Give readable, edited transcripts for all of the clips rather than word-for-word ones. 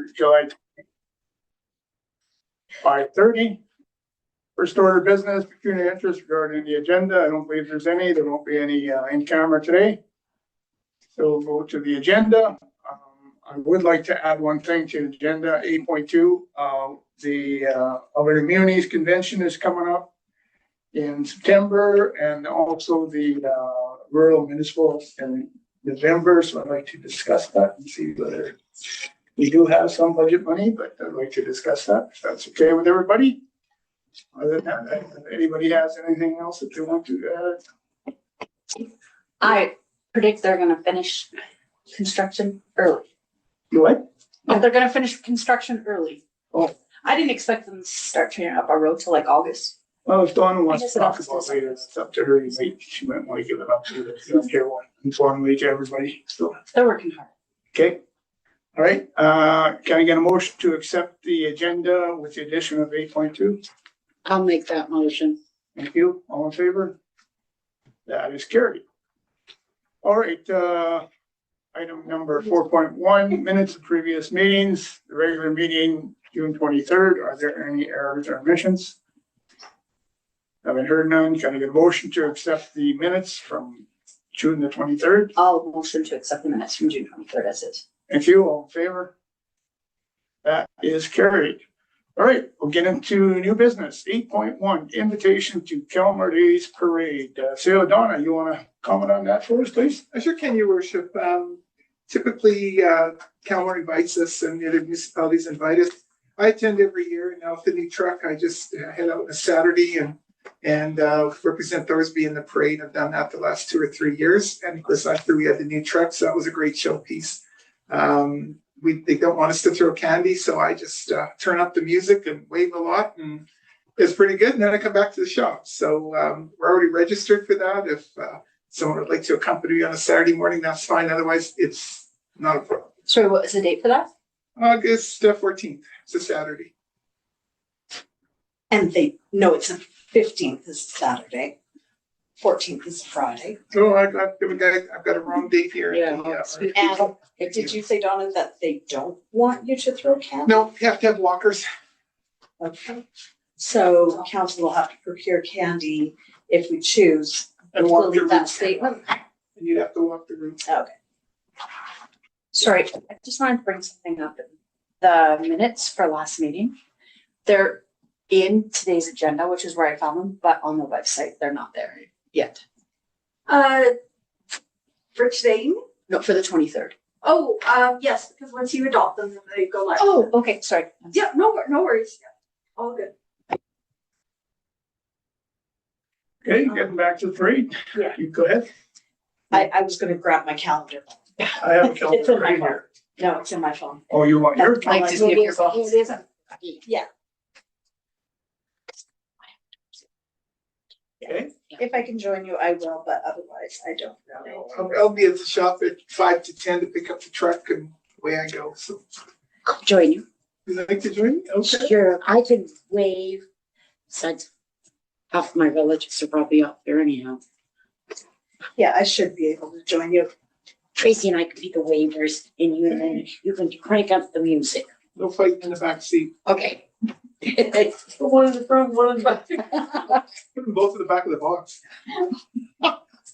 for July 5:30. First order of business, pecuniary interest regarding the agenda. I don't believe there's any. There won't be any in camera today. So we'll go to the agenda. I would like to add one thing to the agenda, 8.2. The Alberta Immunities Convention is coming up in September, and also the rural municipal in November. So I'd like to discuss that and see whether we do have some budget money, but I'd like to discuss that, if that's okay with everybody. Other than that, if anybody has anything else that they want to add? I predict they're gonna finish construction early. You what? Oh, they're gonna finish construction early. Oh. I didn't expect them to start tearing up our road till like August. Well, if Dawn wants to talk Yes, about later, it's up to her. She might want to give it up to the here one informally to everybody. So, They're working hard. okay. All right. Can I get a motion to accept the agenda with the addition of 8.2? I'll make that motion. Thank you. All in favor? That is carried. All right. Item number 4.1, minutes of previous meetings. The regular meeting, June 23rd. Are there any errors or omissions? Haven't heard none. Can I get a motion to accept the minutes from June the 23rd? I'll motion to accept the minutes from June 23rd as is. Thank you. All in favor? That is carried. All right, we'll get into new business. 8.1, invitation to Kelmar Days Parade. Sarah Donna, you want to comment on that for us, please? I sure can, Your Worship. Typically, Kelmar invites us and the other municipalities invite us. I attend every year, and now with the new truck, I just head out on a Saturday and represent Thorsby in the parade. I've done that the last 2 or 3 years. And of course, after we had the new truck, so that was a great showpiece. They don't want us to throw candy, so I just turn up the music and wave a lot, and it's pretty good. And then I come back to the shop. So we're already registered for that. If someone would like to accompany me on a Saturday morning, that's fine. Otherwise, it's not a problem. Sorry, what is the date for that? August 14th. It's a Saturday. And they know it's the 15th is Saturday, 14th is Friday. Oh, I've got a wrong date here. Yeah. And did you say, Donna, that they don't want you to throw candy? No, you have to have walkers. Okay. So council will have to procure candy if we choose. And We'll walk the leave that route. statement. And you'd have to walk the route. Okay. Sorry, I just wanted to bring something up. The minutes for last meeting, they're in today's agenda, which is where I found them, but on the website, they're not there yet. For today? No, for the 23rd. Oh, yes, because once you adopt them, then they go live. Oh, okay, sorry. Yeah, no worries. Yeah, all good. Okay, getting back to the parade. Yeah. You go ahead. I was gonna grab my calendar. I have a It's calendar in my right phone. here. No, it's in my phone. Oh, you want your Like calendar? to see if your phone. It isn't. Yeah, Okay. if I can join you, I will, but otherwise I don't know. I'll be at the shop at 5 to 10 to pick up the truck, and away I go. So I'll join you. you'd like to join me? Okay. Sure, I could wave. Besides, half my relatives are probably up there anyhow. Yeah, I should be able to join you. Tracy and I could be the wavers, and you can crank up the music. No fighting in the back seat. Okay. One in the front, one in the back. Put them both in the back of the box.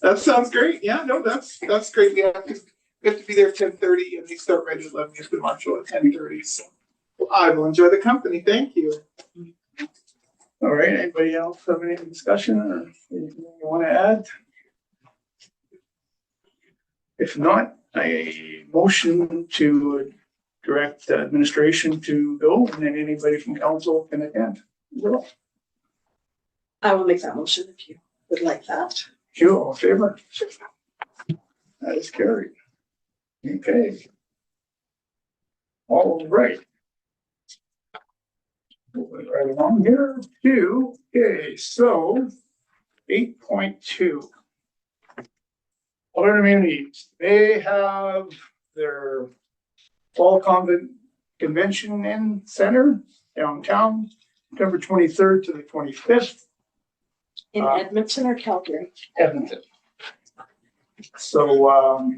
That sounds great. Yeah, no, that's great. We have to be there at 10:30, and they start right at 11. You have to marshal at 10:30. So I will enjoy the company. Thank you. All right, anybody else have any discussion or anything you want to add? If not, a motion to direct administration to go, and then anybody from council can attend. Well, I will make that motion if you would like that. you all in favor? That is carried. Okay. All right. Moving right along here to, okay, so 8.2. Alberta Immunities, they have their fall convention in center downtown, September 23rd to the 25th. In Edmonton or Calgary? Edmonton. So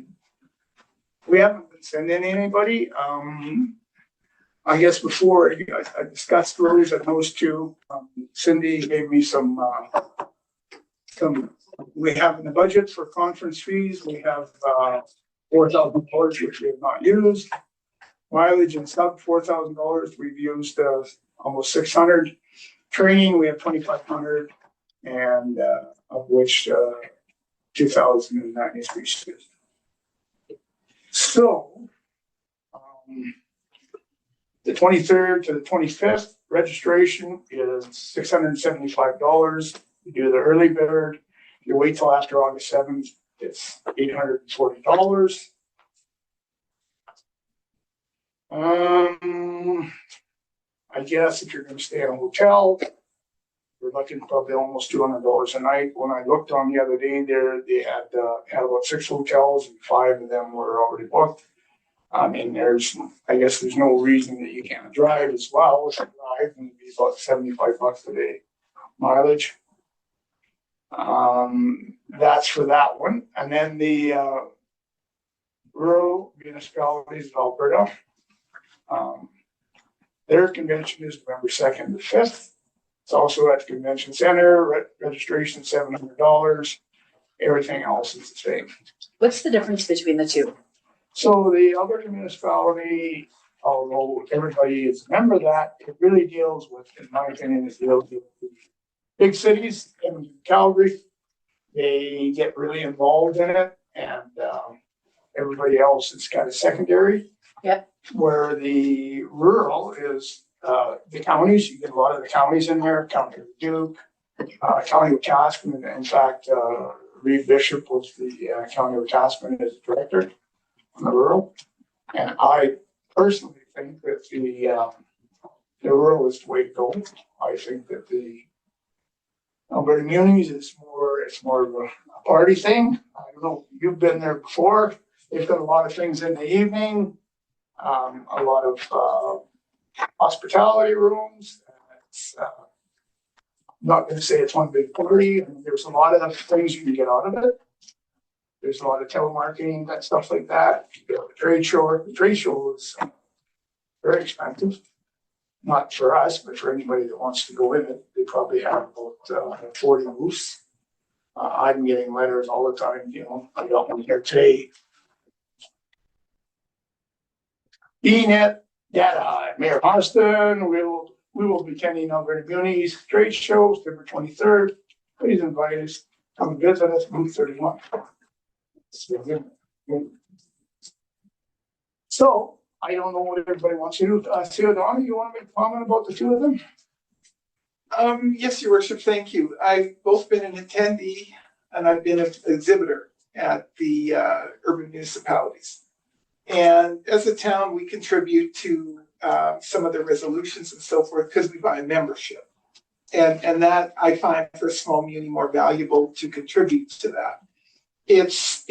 we haven't been sending anybody. I guess before I discussed roads at those two, Cindy gave me some, we have in the budget for conference fees, we have, $4,000, which we have not used. Mileage and sub $4,000, we've used, almost 600. Training, we have 2,500, and, of which, 2,000 and that needs to be used. So, the 23rd to the 25th registration is $675. You do the early bird. You wait till after August 7th, it's $840. I guess if you're going to stay in a hotel, we're looking probably almost $200 a night. When I looked on the other day, they had about 6 hotels and 5 of them were already booked. I mean, I guess there's no reason that you can't drive as well. If you drive, it'd be about $75 a day mileage. That's for that one. And then the rural municipalities of Alberta. Their convention is November 2nd to 5th. It's also at the convention center. Registration $700. Everything else is the same. What's the difference between the two? So the Alberta municipality, although everybody is a member of that, it really deals with, in my opinion, it deals with the big cities in Calgary. They get really involved in it, and everybody else is kind of secondary. Yep. Where the rural is the counties. You get a lot of the counties in there. County of Duke, County of Tasman. In fact, Reed Bishop was the County of Tasman as director on the rural. And I personally think that the rural is the way to go. I think that the Alberta Munis is more of a party thing. I don't know, you've been there before. They've got a lot of things in the evening, a lot of hospitality rooms. It's not going to say it's one big party. I mean, there's a lot of things you can get out of it. There's a lot of telemarketing and stuff like that. You have a trade show. The trade show is very expensive. Not for us, but for anybody that wants to go in it. They probably have about 40 booths. I'm getting letters all the time, you know, I got one here today. ENET data, Mayor Austin, we will be attending Alberta Munis trade show, September 23rd. Please invite us, come visit us, booth 31. So, I don't know what everybody wants to do. Theodore, you want to make a comment about the two of them? Yes, Your Worship, thank you. I've both been an attendee and I've been an exhibitor at the urban municipalities. And as a town, we contribute to some of the resolutions and so forth because we buy a membership. And that I find for a small muni more valuable to contribute to that. It's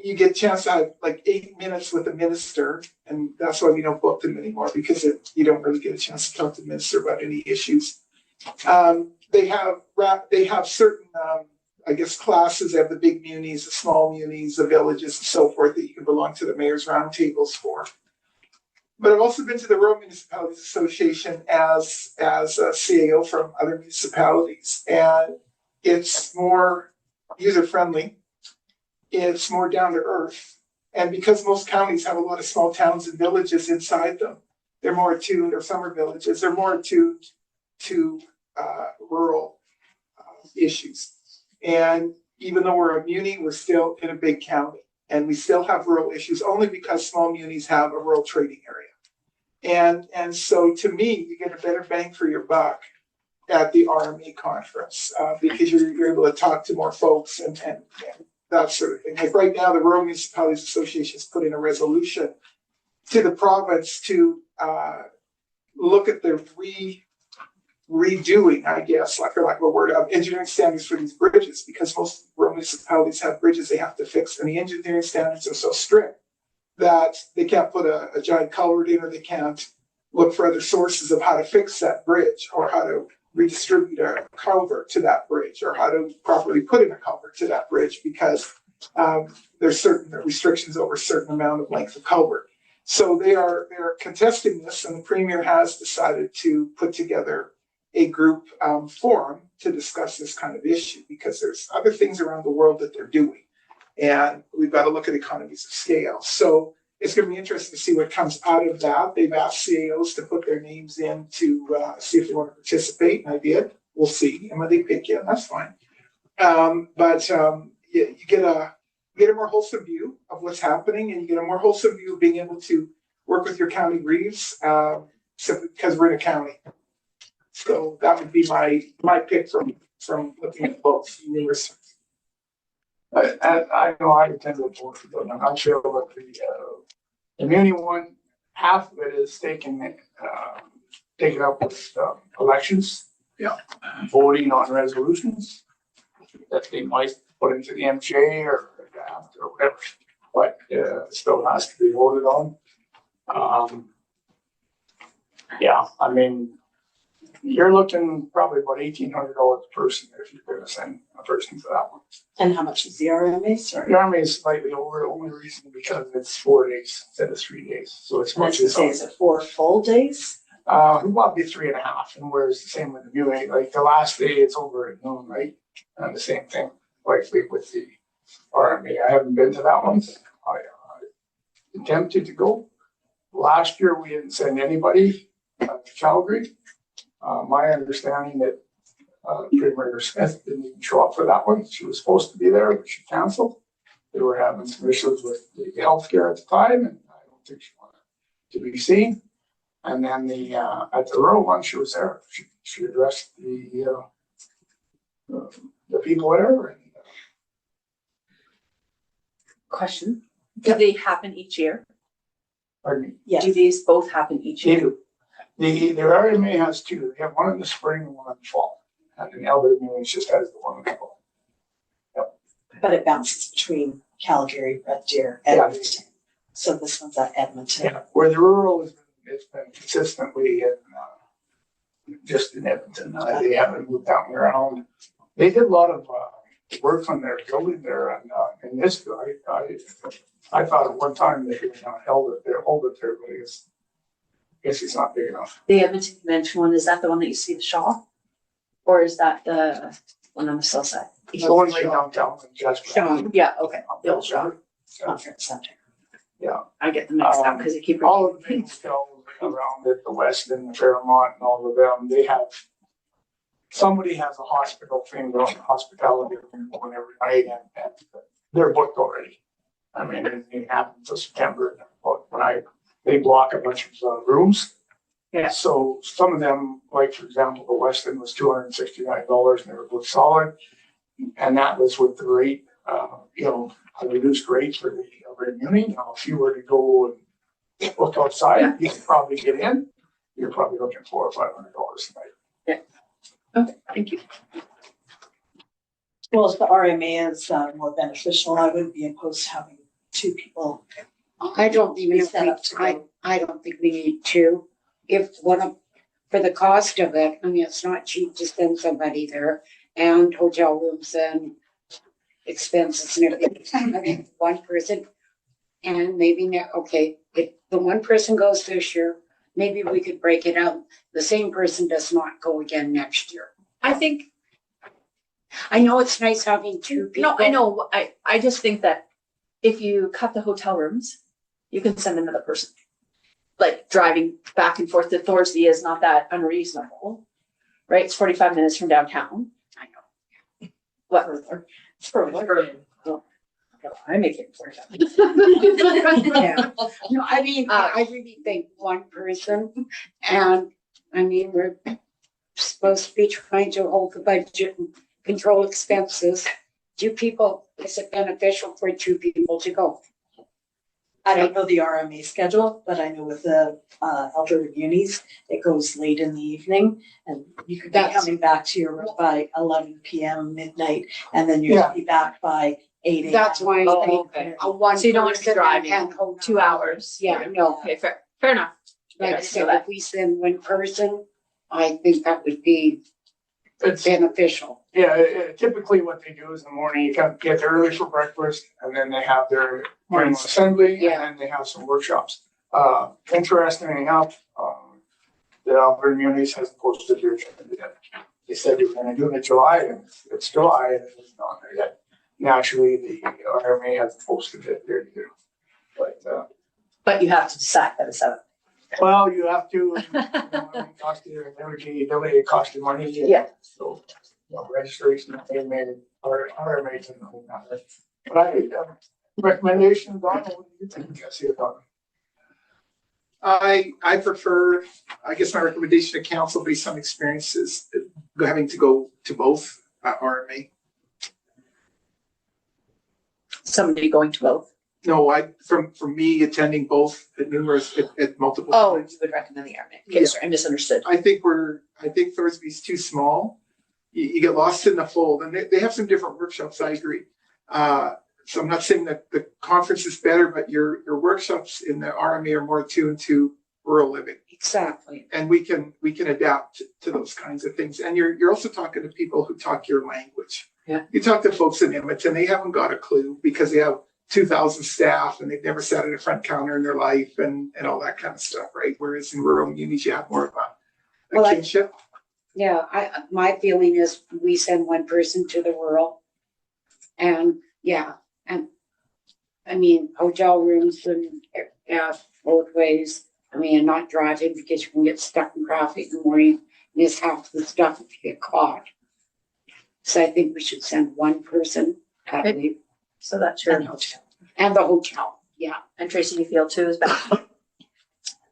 you get a chance to have like 8 minutes with a minister, and that's why we don't book them anymore because you don't really get a chance to talk to the minister about any issues. They have certain, I guess, classes. They have the big munis, the small munis, the villages, and so forth that you can belong to the mayor's roundtables for. But I've also been to the Rural Municipalities Association as a CAO from other municipalities, and it's more user-friendly. It's more down to earth. And because most counties have a lot of small towns and villages inside them, they're more attuned, or summer villages, they're more attuned to rural issues. And even though we're a muni, we're still in a big county. And we still have rural issues only because small munis have a rural trading area. And so to me, you get a better bang for your buck at the RMA conference because you're able to talk to more folks and that sort of thing. Like right now, the Rural Municipalities Association has put in a resolution to the province to look at the redoing, I guess, like for lack of a word, of engineering standards for these bridges, because most rural municipalities have bridges they have to fix, and the engineering standards are so strict that they can't put a giant culvert in, or they can't look for other sources of how to fix that bridge, or how to redistribute a culvert to that bridge, or how to properly put in a culvert to that bridge, because there's certain restrictions over a certain amount of length of culvert. So they are contesting this, and the premier has decided to put together a group forum to discuss this kind of issue, because there's other things around the world that they're doing. And we've got to look at economies of scale. So it's going to be interesting to see what comes out of that. They've asked CAOs to put their names in to see if they want to participate, and I did. We'll see. And when they pick you, that's fine. But you get a more wholesome view of what's happening, and you get a more wholesome view of being able to work with your county reeves, simply because we're in a county. So that would be my pick from looking at both numerous. I know I attended both of them. I'm not sure what the muni one, half of it is taken up with elections. Yeah. Voting on resolutions that they might put into the MJ or draft or whatever, but it still has to be voted on. Yeah, I mean, you're looking probably about $1,800 a person if you're going to send a person to that one. And how much is the RMA? Sorry. The Army is slightly over, the only reason because it's 4 days instead of 3 days, so it's much. Let's say, is it 4 full days? It might be 3.5, and whereas the same with the MUA, like the last day it's over at noon, right? And the same thing, likely with the RMA. I haven't been to that one. I attempted to go. Last year we didn't send anybody to Calgary. My understanding that Premier Smith didn't even show up for that one. She was supposed to be there, but she canceled. They were having some issues with the healthcare at the time, and I don't think she wanted to be seen. And then at the rural one, she was there. She addressed the people there. And, Question, do they happen each year? pardon me. Yes. Do these both happen each They year? do. The RMA has two. They have one in the spring and one in the fall. And then Alberta Munis just has the one in the fall. But it bounces between Calgary, Red Deer, Yeah. Edmonton. So this one's at Edmonton. Yeah, where the rural has been, it's been consistently just in Edmonton. They haven't moved out and around. They did a lot of work on their building there, and in this, I thought at one time they held it there, but I guess it's not big enough. The Edmonton Convention one, is that the one that you see the Shaw? Or is that the one on the south side? It's the one right downtown in Jasper. Sean. Yeah, okay, the old Shaw Conference Center. Yeah. I get them mixed up because they keep. All of the big hotels around it, the Westin, the Fairmont, and all of them, they have, somebody has a hospital thing going, hospitality thing going every night, and they're booked already. I mean, it didn't happen until September, but they block a bunch of rooms. Yeah. So some of them, like for example, the Westin was $269 and they were booked solid. And that was with the rate, a reduced rate for the Muni. Now, if you were to go and look outside, you could probably get in. You're probably looking $400 or $500 a night. Okay, thank you. Well, if the RMA is more beneficial, I wouldn't be opposed to having 2 people. I don't even Set up to think, go. I don't think we need two. If for the cost of it, I mean, it's not cheap to send somebody there, and hotel rooms and expenses and everything. I mean, one person, and maybe if the one person goes this year, maybe we could break it out. The same person does not go again next year. I think, I know it's nice having 2 people. no, I know, I just think that if you cut the hotel rooms, you can send another person. Like driving back and forth to Thorsby is not that unreasonable, right? It's 45 minutes from downtown. I know. What further? It's further. Oh, I make it 45. Yeah. No, I mean, I really think one person, and I mean, we're supposed to be trying to hold the budget and control expenses. 2 people, is it beneficial for 2 people to go? I don't know the RMA schedule, but I know with the Alberta Munis, it goes late in the evening, and you could be That's- coming back to your room by 11 p.m. midnight, and then you'd Yeah. be back by 8 a.m. That's why I Oh, think okay. a one. So you don't want to be person driving and hold 2 hours. Yeah, no. Okay, fair enough. Like I Okay, so said, that- if we send one person, I think that would be It's, beneficial. yeah, typically what they do is in the morning, you kind of get there early for breakfast, and then they have their general assembly, Yeah. and then they have some workshops. Interestingly enough, the Alberta Communities has posted their agenda yet. They said they were gonna do it in July, and it's July, and it's not there yet. Naturally, the RMA hasn't posted it there either. But you have to decide by the 7th. Well, you have to, it cost you energy, it cost you money. Yeah. So, registration, they made it, or RMA didn't know that. But recommendations, Don, what do you think? I see it, Don. I prefer, I guess my recommendation to council based on experiences, having to go to both RMA. Somebody going to both. No, from me attending both at multiple Oh, times. you would recommend the RMA. Okay, Yeah. sorry, I misunderstood. I think Thorsby's too small. You get lost in the fold, and they have some different workshops. I agree. So I'm not saying that the conference is better, but your workshops in the RMA are more attuned to rural living, Exactly. and we can adapt to those kinds of things. And you're also talking to people who talk your language. Yeah. You talk to folks in Edmonton, they haven't got a clue because they have 2,000 staff and they've never sat at a front counter in their life and all that kind of stuff, right? Whereas in rural communities, you have more of a kinship. Yeah, my feeling is we send one person to the rural. And I mean, hotel rooms and both ways. I mean, not driving because you can get stuck in traffic in the morning. Miss half the stuff if you get caught. So I think we should send one person at Okay. least. So that's your, And the hotel, yeah. and Tracy, you feel 2 is better?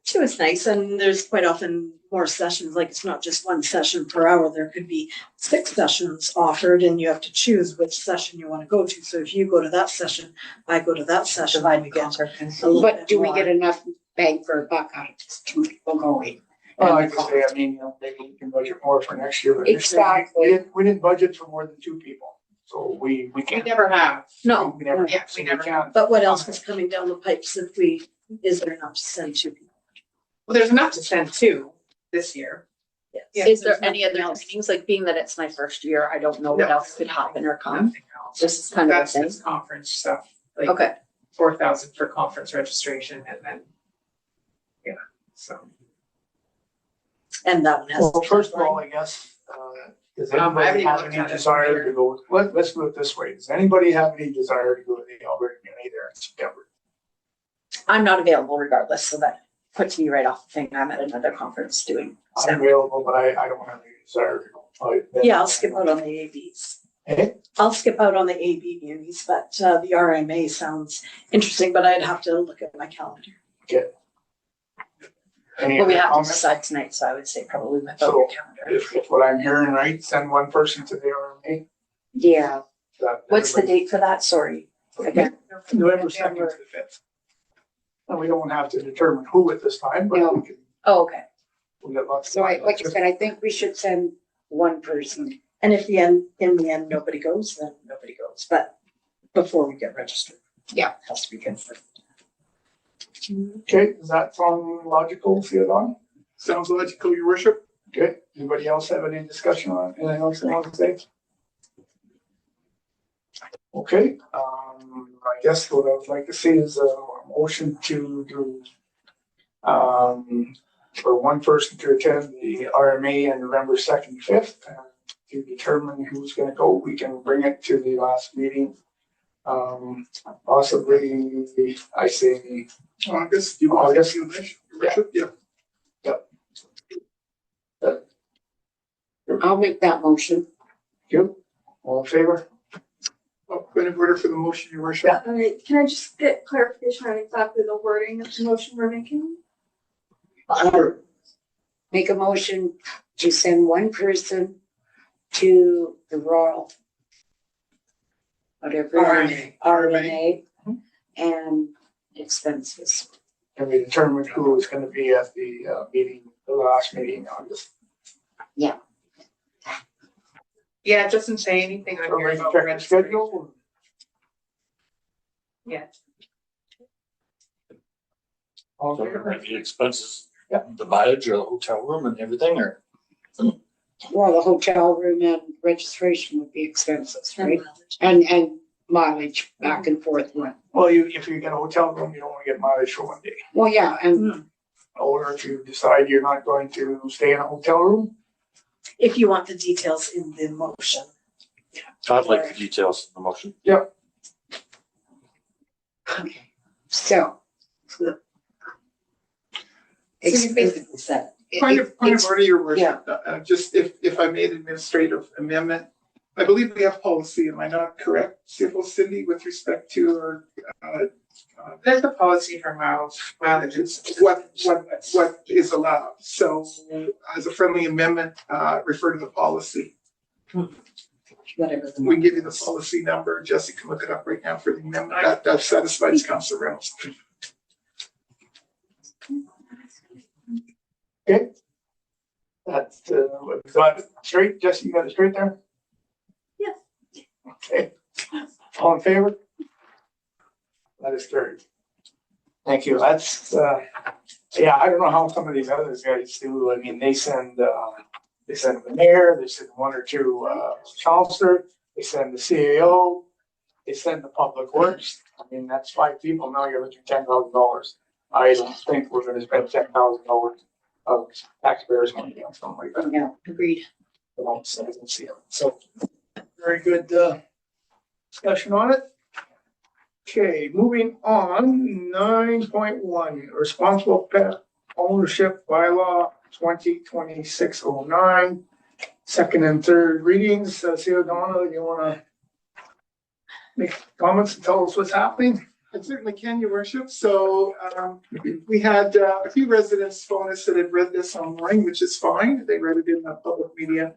2 is nice, and there's quite often more sessions, like it's not just 1 session per hour. There could be 6 sessions offered, and you have to choose which session you want to go to. So if you go to that session, I go to that session. Divide we the get conquer. a little But bit do we more. get enough bang for a buck out of this 2 people going? Well, like I say, I mean, maybe we can budget more for next year. But this year, Exactly. we didn't budget for more than 2 people, so we can't. never have. No, We never, Yeah, so we never can't. But what else is coming down the pipes is there enough to send 2 people? Well, there's enough to send 2 this year. Yeah, is there there's any nothing other else. meetings, like being that it's my first year, I don't know what No, else could happen or come? Nothing else. This is kind of That's the thing. just conference stuff, like Okay, 4,000 for conference registration and then, so. And that one has. Well, first of all, I guess, does I anybody haven't have even any looked at it desire either. to go, let's do it this way. Does anybody have any desire to go to the Alberta Community there in September? I'm not available regardless, so that puts me right off the thing. I'm at another conference doing. I'm available, but I don't have any desire to go. Yeah, I'll skip out on the ABs. Eh? I'll skip out on the AB munis, but the RMA sounds interesting, but I'd have to look at my calendar. Any Well, we other have to comments? decide tonight, so I would say probably without So, your calendar. If what I'm hearing right, send one person to the RMA. Yeah, What's the date for that? Sorry. Again, November 2nd to the 5th. And we don't have to determine who at this time, but No. we can, oh, okay. we'll get lots. so like I said, I think we should send one person. And if in the end, nobody goes, then nobody goes, but before we get registered. Yeah. It has to be confirmed. Okay, does that sound logical, Theodore? Sounds logical, your worship. Okay, anybody else have any discussion on anything else they want to say? Okay, I guess what I would like to see is a motion to do for one person to attend the RMA on November 2nd, 5th, and to determine who's gonna go, we can bring it to the last meeting. Possibly, I say, August, you want August. to your worship? Yeah. I'll make that motion. you, all in favor? Point of order for the motion, your worship. Yeah. All right, can I just get clarification on exactly the wording of the motion we're making? Sure. Make a motion to send one person to the rural. Whatever. RMA. RMA and expenses. And we determine who is gonna be at the meeting, the last meeting in August. Yeah, it doesn't say anything on here Everybody about check the registration. schedule. Yeah. All in So favor? the expenses, Yeah. the mileage, or the hotel room and everything, or? Well, the hotel room and registration would be expenses, right? And mileage back and forth one. Well, if you get a hotel room, you don't want to get mileage for one day. Well, yeah, and Or if you decide you're not going to stay in a hotel room, If you want the details in the motion. I'd like the details in the motion. okay, so. you basically said, Point of It's- order, your worship, just if I made administrative amendment, I believe we have policy, am I not correct, Civil Cindy, with respect to our, there's a policy for mileages. what is allowed? So as a friendly amendment, refer to the policy. Whatever. We can give you the policy number. Jesse can look it up right now for the amendment. That satisfies Councilor Reynolds. okay? That's, got it straight, Jesse, you got it straight there? Yes. Okay, all in favor? That is carried. Thank you, that's, yeah, I don't know how some of these other guys do, I mean, they send the mayor, they send one or two, counselor, they send the CAO, they send the public works, I mean, that's 5 people, now you're looking at $10,000. I don't think we're gonna spend $10,000 of taxpayers' money on something like that. Yeah, agreed. I don't see it. So, very good, discussion on it. Okay, moving on, 9.1, responsible pet ownership bylaw 2026-09. Second and third readings. See, Donna, you wanna make comments and tell us what's happening? I certainly can, your worship. So we had a few residents phone us that had read this online, which is fine. They read it in the public media.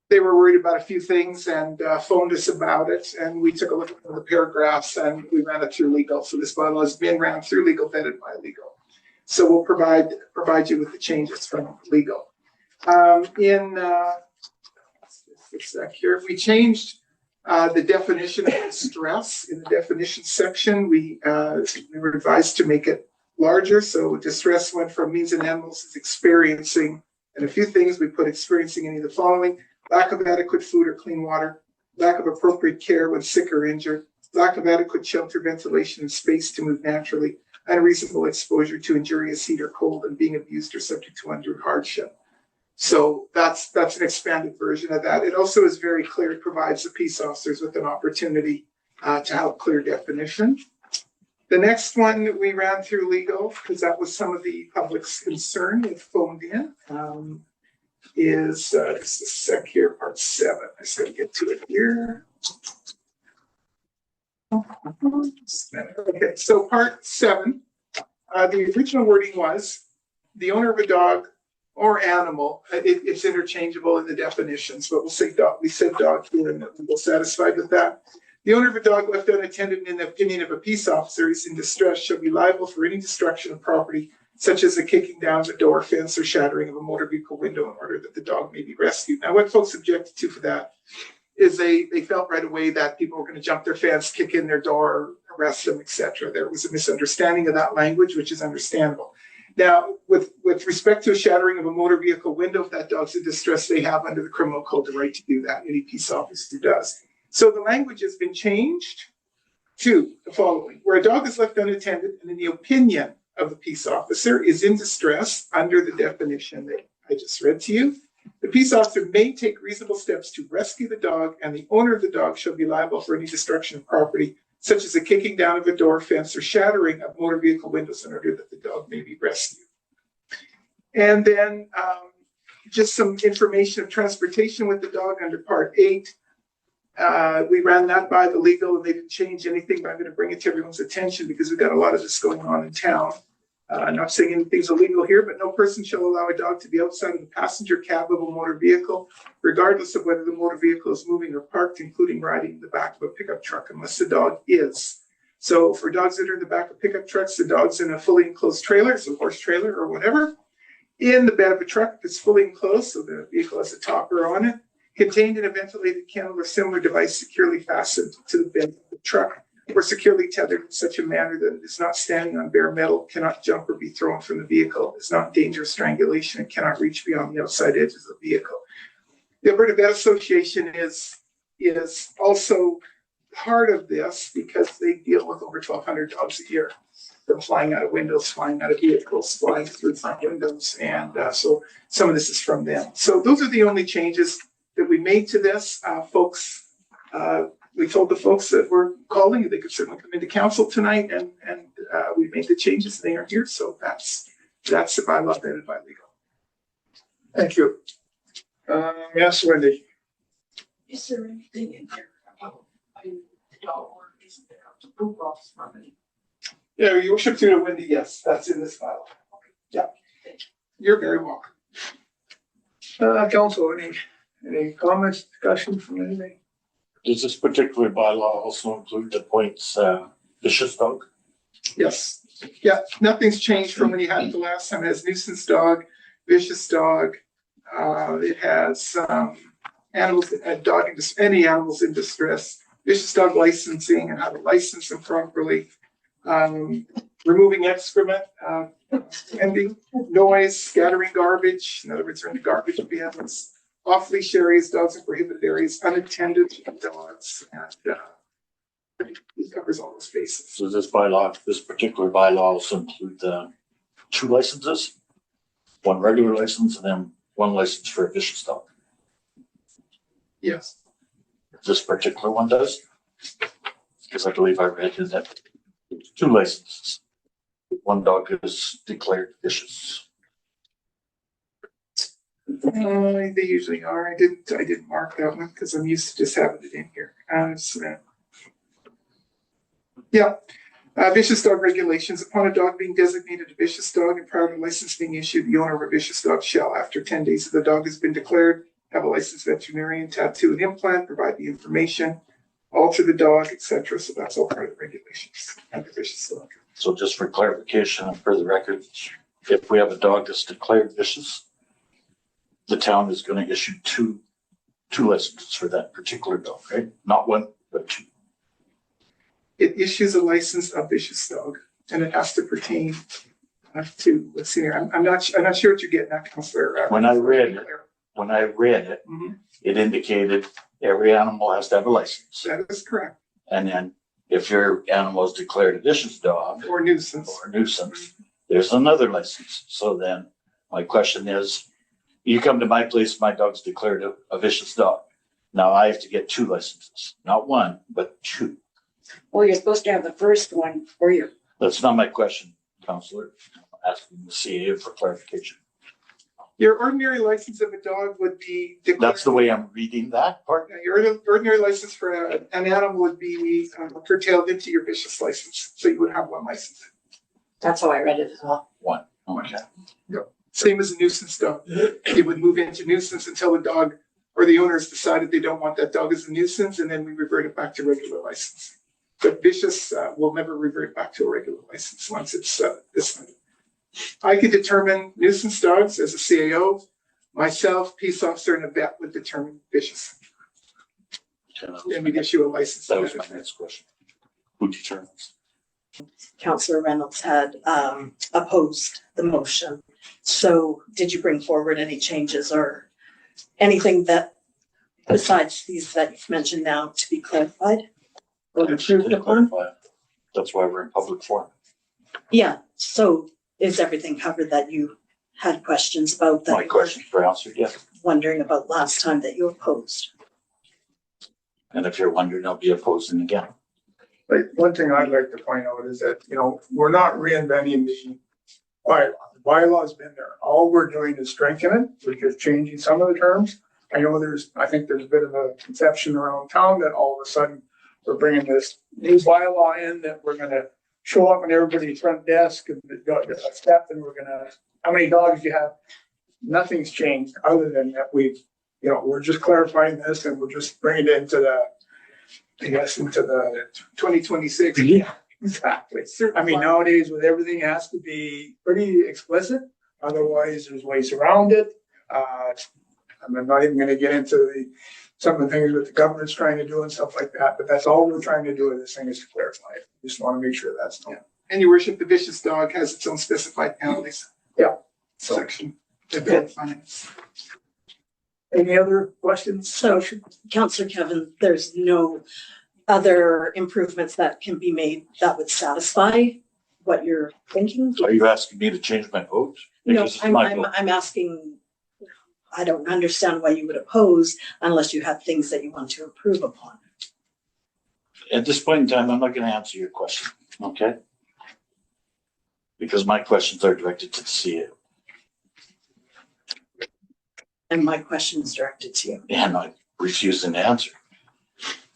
They were worried about a few things and phoned us about it. And we took a look at the paragraphs and we ran it through legal. So this bylaw has been ran through legal, vetted by legal. So we'll provide you with the changes from legal. We changed the definition of distress in the definition section. We were advised to make it larger. So distress went from means an animal is experiencing, and a few things we put experiencing any of the following: lack of adequate food or clean water, lack of appropriate care when sick or injured, lack of adequate shelter, ventilation, and space to move naturally, unreasonable exposure to injurious heat or cold, and being abused or subject to undue hardship. So that's an expanded version of that. It also is very clear. It provides the peace officers with an opportunity to have clear definition. The next one we ran through legal, because that was some of the public's concern that phoned in, is just a sec here, part 7. I just gotta get to it here. Okay, so part 7, the original wording was the owner of a dog or animal. It's interchangeable in the definitions, but we'll say dog. We said dog here, and we're satisfied with that. The owner of a dog left unattended in the opinion of a peace officer is in distress shall be liable for any destruction of property, such as the kicking down of a door, fence, or shattering of a motor vehicle window in order that the dog may be rescued. Now, what folks objected to for that is they felt right away that people were going to jump their fence, kick in their door, arrest them, etc. There was a misunderstanding of that language, which is understandable. Now, with respect to a shattering of a motor vehicle window, if that dog's in distress, they have under the criminal code the right to do that. Any peace officer does. So the language has been changed to the following: where a dog is left unattended and in the opinion of the peace officer is in distress under the definition that I just read to you, the peace officer may take reasonable steps to rescue the dog, and the owner of the dog shall be liable for any destruction of property, such as the kicking down of a door, fence, or shattering of motor vehicle windows in order that the dog may be rescued. And then just some information of transportation with the dog under part 8. We ran that by the legal and they didn't change anything, but I'm going to bring it to everyone's attention because we've got a lot of this going on in town. I'm not saying anything's illegal here, but no person shall allow a dog to be outside of the passenger cab of a motor vehicle, regardless of whether the motor vehicle is moving or parked, including riding in the back of a pickup truck, unless the dog is. So for dogs that are in the back of pickup trucks, the dog's in a fully enclosed trailer, so horse trailer or whatever, in the bed of a truck if it's fully enclosed, so the vehicle has a topper on it, contained in a ventilated kennel or similar device securely fastened to the bed of the truck, or securely tethered in such a manner that it is not standing on bare metal, cannot jump or be thrown from the vehicle, is not in danger of strangulation, and cannot reach beyond the outside edges of the vehicle. The Alberta Vet Association is also part of this because they deal with over 1,200 dogs a year. They're flying out of windows, flying out of vehicles, flying through front windows. And so some of this is from them. So those are the only changes that we made to this. Folks, we told the folks that were calling, they could certainly come into council tonight, and we made the changes. They are here. So that's the bylaw vetted by legal. Thank you. Yes, Wendy. Is there anything in here about the dog or is there to move off from it? Yeah, your worship to Wendy, yes, that's in this file. Yeah, you're very welcome. Council, any comments, discussion from anybody? Does this particular bylaw also include the points, vicious dog? Yes, yeah, nothing's changed from when you had it the last time. It has nuisance dog, vicious dog. It has animals, any animals in distress, vicious dog licensing and how to license them properly. Removing excrement, ending noise, scattering garbage. In other words, they're in the garbage bins. Off-leash areas, dogs in prohibited areas, unattended dogs, and it covers all those bases. So this particular bylaw also include the 2 licenses, 1 regular license and then 1 license for a vicious dog. Yes. This particular one does, because I believe I read in that 2 licenses. 1 dog is declared vicious. They usually are. I didn't mark that one because I'm used to just having it in here. Vicious dog regulations. Upon a dog being designated a vicious dog and prior to license being issued, the owner of a vicious dog shall, after 10 days of the dog has been declared, have a licensed veterinarian tattoo an implant, provide the information, alter the dog, etc. So that's all part of the regulations of the vicious dog. So just for clarification and for the record, if we have a dog that's declared vicious, the town is going to issue two licenses for that particular dog, right? Not 1, but 2. It issues a license of vicious dog, and it has to pertain to. Let's see here. I'm not sure what you're getting at, Councillor. When I read it, Mhm. it indicated every animal has to have a license. That is correct. And then if your animal is declared a vicious dog Or nuisance. or a nuisance, there's another license. So then my question is, you come to my place, my dog's declared a vicious dog. Now I have to get 2 licenses, not 1, but 2. Well, you're supposed to have the first one for your, That's not my question, Counselor. I'm asking the CA for clarification. Your ordinary license of a dog would be declared. That's the way I'm reading that part. Your ordinary license for an animal would be curtailed into your vicious license. So you would have 1 license. That's how I read it as well. 1. Okay. Same as a nuisance dog. It would move into nuisance until the dog or the owners decided they don't want that dog as a nuisance, and then we revert it back to regular license. But vicious will never revert back to a regular license once it's decided. I could determine nuisance dogs as a CAO. Myself, peace officer, and a vet would determine vicious. And we'd issue a license. That was my next question. Who determines? Councillor Reynolds had opposed the motion. So did you bring forward any changes or anything that besides these that you've mentioned now to be clarified? Or approved upon? That's why we're in public forum. Yeah, so is everything covered that you had questions about that? My questions were answered, yes. Wondering about last time that you opposed? And if you're wondering, I'll be opposing again. But one thing I'd like to point out is that, we're not reinventing the bylaw. The bylaw's been there. All we're doing is strengthening it. We're just changing some of the terms. I think there's a bit of a conception around town that all of a sudden we're bringing this new bylaw in that we're gonna show up on everybody's front desk and a step and how many dogs do you have? Nothing's changed other than that we're just clarifying this and we're just bringing it into the 2026. Yeah, exactly. I mean, nowadays with everything, it has to be pretty explicit. Otherwise, there's ways around it. I'm not even gonna get into some of the things that the government's trying to do and stuff like that, but that's all we're trying to do with this thing is to clarify it. Just want to make sure that's known. And your worship, the vicious dog has its own specified penalties. Yeah. Section. Any other questions? So, Councillor Kevin, there's no other improvements that can be made that would satisfy what you're thinking? Are you asking me to change my vote? No, Because it's my vote. I'm asking, I don't understand why you would oppose unless you had things that you want to improve upon. At this point in time, I'm not gonna answer your question, okay? Because my questions are directed to the CA, And my question is directed to you. and I'm refusing to answer.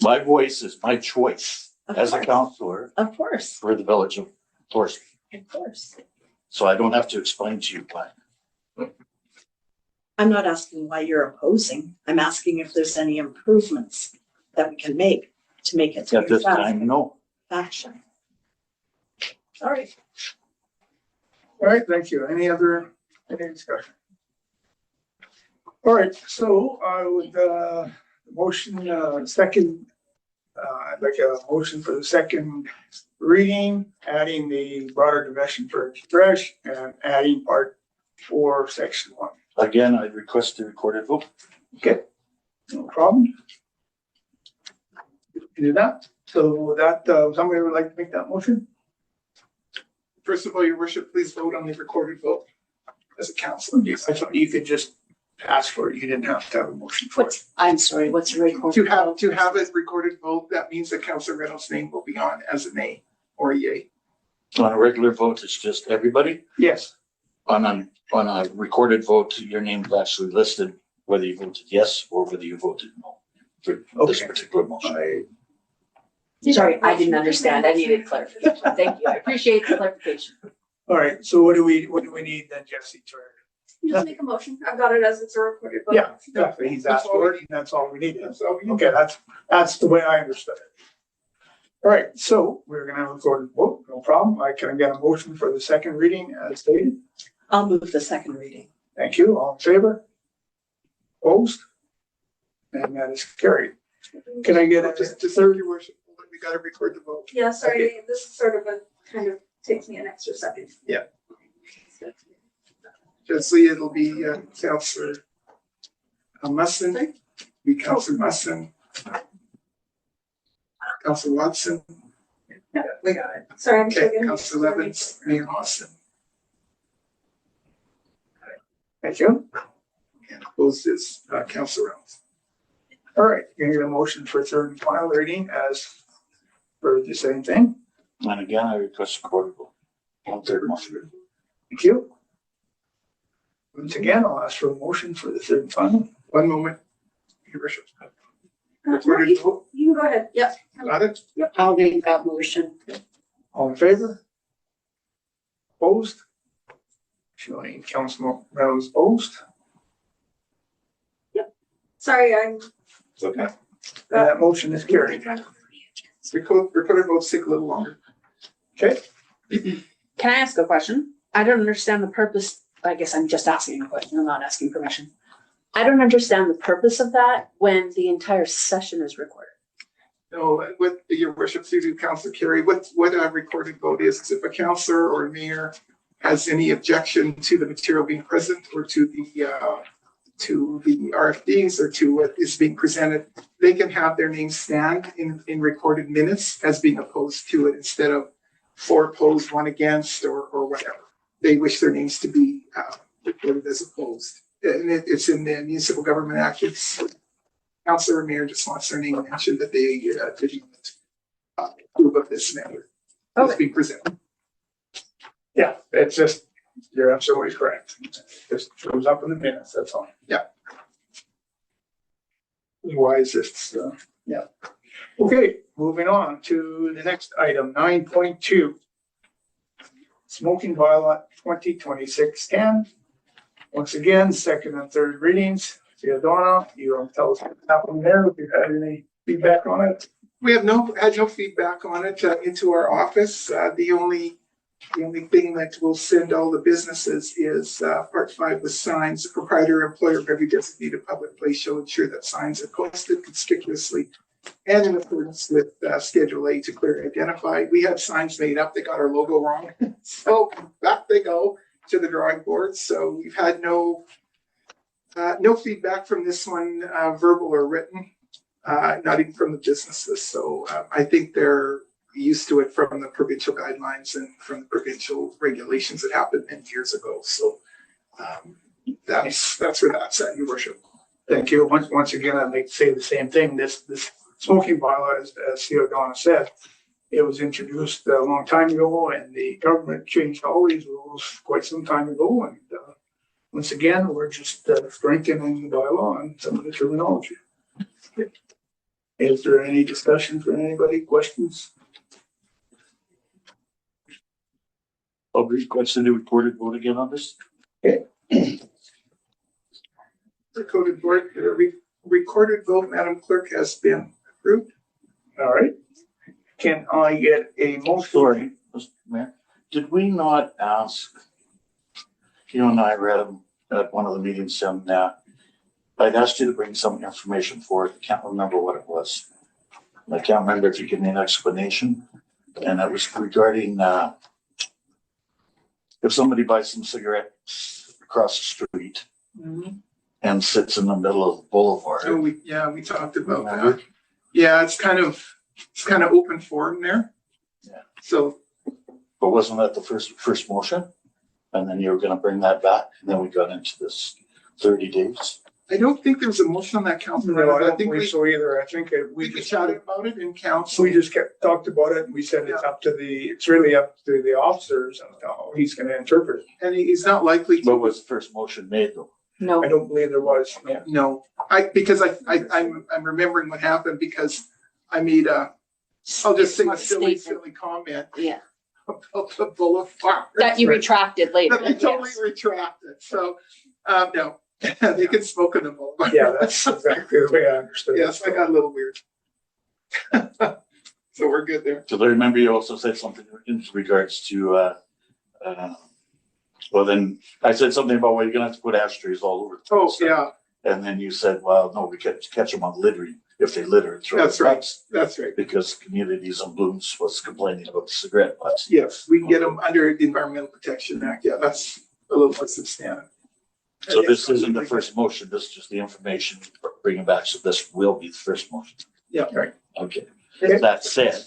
My voice is my choice Of as a course. counselor Of course, for the village of Thorsby. of course. So I don't have to explain to you why. I'm not asking why you're opposing. I'm asking if there's any improvements that we can make to make it to At your this time, no. satisfaction. Sorry. All right, thank you. Any discussion? All right, so I would, motion, second, I'd like a motion for the second reading, adding the broader definition for trash and adding part 4, section 1. Again, I request a recorded vote. Okay, no problem. You can do that. So that, somebody would like to make that motion? First of all, your worship, please vote on the recorded vote as a council. I thought you could just ask for it. You didn't have to have a motion for it. I'm sorry, what's the record? To have a recorded vote, that means that Councilor Reynolds' name will be on as a nay or a yay. On a regular vote, it's just everybody. Yes. On a recorded vote, your name is actually listed, whether you voted yes or whether you voted no for this Okay. particular motion. Sorry, I didn't understand. I needed clarification. Thank you. I appreciate the clarification. All right, so what do we need then, Jesse? You just make a motion. I've got it as it's a recorded vote. Yeah, exactly. He's asked for it, and that's all we needed. Okay, that's the way I understood it. All right, so we're gonna have a recorded vote, no problem. Can I get a motion for the second reading as stated? I'll move the second reading. Thank you. All in favor? Opposed? And that is carried. Can I get Just a serve your worship, we gotta record the vote. Yeah, sorry, this is sort of kind of takes me an extra second. Jesse, it'll be Councilor Musson, be Councilor Musson. Councilor Watson, Yeah, we got it. Sorry, I'm still okay, getting. Councilor Evans, Mayor Austin, Thank you. and opposed is Councilor Reynolds. All right, can I get a motion for third and final reading as for the same thing? And again, I request a recorded vote. On third motion. Thank you. Once again, I'll ask for a motion for the third and final. One moment, your worship. No, Recorded vote, you can go ahead. Yep. got it? I'll make that motion. All in favor? Opposed? Showing Councilman Reynolds opposed. Sorry, I'm. It's okay. And that motion is carried. Recorded votes take a little longer. Okay, Can I ask a question? I don't understand the purpose. I guess I'm just asking a question. I'm not asking permission. I don't understand the purpose of that when the entire session is recorded. No, with your worship, through to Councilor Carey, what a recorded vote is if a councillor or a mayor has any objection to the material being present or to the RFDs or to what is being presented, they can have their name stand in recorded minutes as being opposed to it instead of 4 opposed, 1 against, or whatever. They wish their names to be recorded as opposed. And it's in the Municipal Government Act. It's councillor or mayor just wants their name mentioned that they didn't approve of this matter. It's being presented. yeah, it's just, you're absolutely correct. Just shows up in the minutes, that's all. Yeah. Otherwise, it's, yeah. Okay, moving on to the next item, 9.2. Smoking bylaw 2026-10. Once again, second and third readings. Theodora, you want to tell us what happened there? If you had any feedback on it? We have had no feedback on it into our office. The only thing that will send all the businesses is part 5 with signs. The proprietor or employer of every designated public place shall ensure that signs are posted conspicuously and in accordance with Schedule A to clearly identify. We had signs made up that got our logo wrong. So back they go to the drawing board. So we've had no feedback from this one, verbal or written. not even from the businesses. So I think they're used to it from the provincial guidelines and from the provincial regulations that happened many years ago. So that's where that's at, Your Worship. Thank you. Once again, I'd like to say the same thing. This smoking bylaw, as Theodona said, it was introduced a long time ago, and the government changed all these rules quite some time ago. And once again, we're just strengthening the bylaw and some of the terminology. Is there any discussion for anybody? Questions? I'll request a new recorded vote again on this. Recorded vote, Madam Clerk, has been approved. All right. Can I get a motion? Sorry, Mr. Mayor, did we not ask, you and I read them at one of the meetings, and I'd asked you to bring some information for it. I can't remember what it was. I can't remember if you give me an explanation. And it was regarding if somebody buys some cigarettes across the street and sits in the middle of the boulevard. So we talked about Remember? that. Yeah, it's kind of open forum there. Yeah. So But wasn't that the first motion? And then you were gonna bring that back, and then we got into this 30 days. I don't think there was a motion on that, Councilman. No, I I don't think believe we so either. I think we just chatted about it in council. We just talked about it, and we said it's really up to the officers and how he's gonna interpret it. And he's not likely What to. was the first motion made though? No, I don't believe there was, yeah. No, because I'm remembering what happened because I made I'll just say a silly comment Yeah, about the boulevard. that you retracted later. That I totally retracted. So, no, they can smoke in the boulevard. Yeah, that's exactly the way I understood it. Yes, I got a little weird. So we're good there. Because I remember you also said something in regards to, well, then I said something about, well, you're gonna have to put ashtrays all over. the Oh, place. yeah, And then you said, well, no, we catch them on littering. If they litter, throw That's the right. butts. that's right. Because Communities in Blooms was complaining about the cigarette butts. Yes, we can get them under the Environmental Protection Act. Yeah, that's a little more substantive. So this isn't the first motion, this is just the information, bring it back, so this will be the first motion. Yeah. Right. Okay, that said,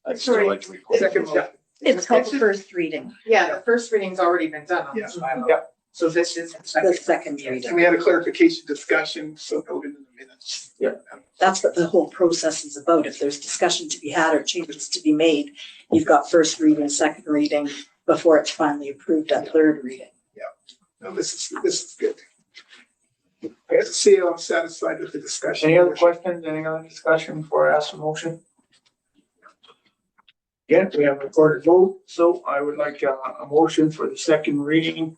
I'd still like to record. Second motion. It's called first reading. Yeah, the first reading's already been done on this bylaw. Yeah. So this is the The second. second Yes. reading. And we had a clarification discussion, so noted in the minutes. Yeah. That's what the whole process is about. If there's discussion to be had or changes to be made, you've got first reading, second reading before it's finally approved at third reading. No, this is good. I have to say I'm satisfied with the discussion. Any other questions, any other discussion before I ask for motion? Again, we have a recorded vote, so I would like a motion for the second reading,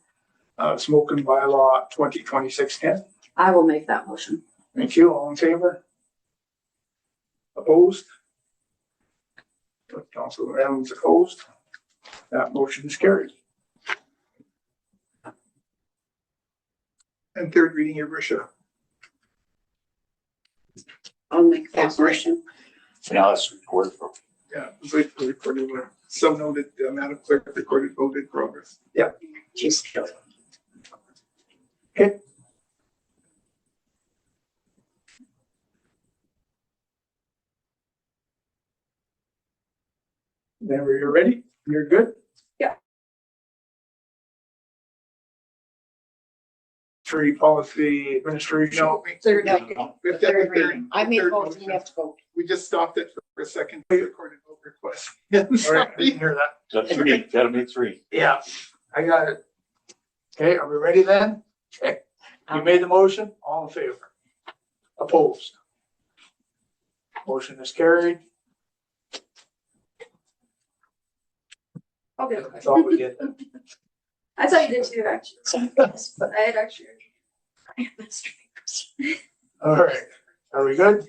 smoking bylaw 2026-10. I will make that motion. Thank you. All in favor? Opposed? Councilor Evans opposed. That motion is carried. And third reading, Your Worship. I'll make that motion. Now let's record for. Yeah, recorded. So noted, Madam Clerk, recorded vote in progress. Just do it. Okay. Whenever you're ready, you're good? Yeah. Tree policy administration. No, Third, we have to have third a reading. I made a third motion, you have to vote. We just stopped it for a second. Recorded vote request. All right, Sorry. didn't hear that. Got three, gotta make three. Yeah, I got it. Okay, are we ready then? Okay, you made the motion, all in favor? Opposed? Motion is carried. Okay. That's all we get. I thought you did too, actually. I had extra. All right, are we good?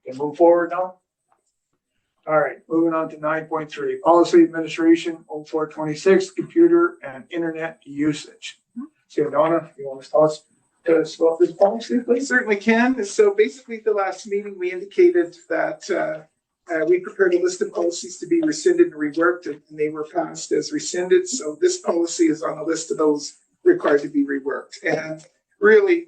We can move forward now? All right, moving on to 9.3, policy administration 0426, computer and internet usage. So Donna, you want to tell us about this policy, We please? certainly can. So basically, at the last meeting, we indicated that we prepared a list of policies to be rescinded and reworked, and they were passed as rescinded. So this policy is on the list of those required to be reworked. And really,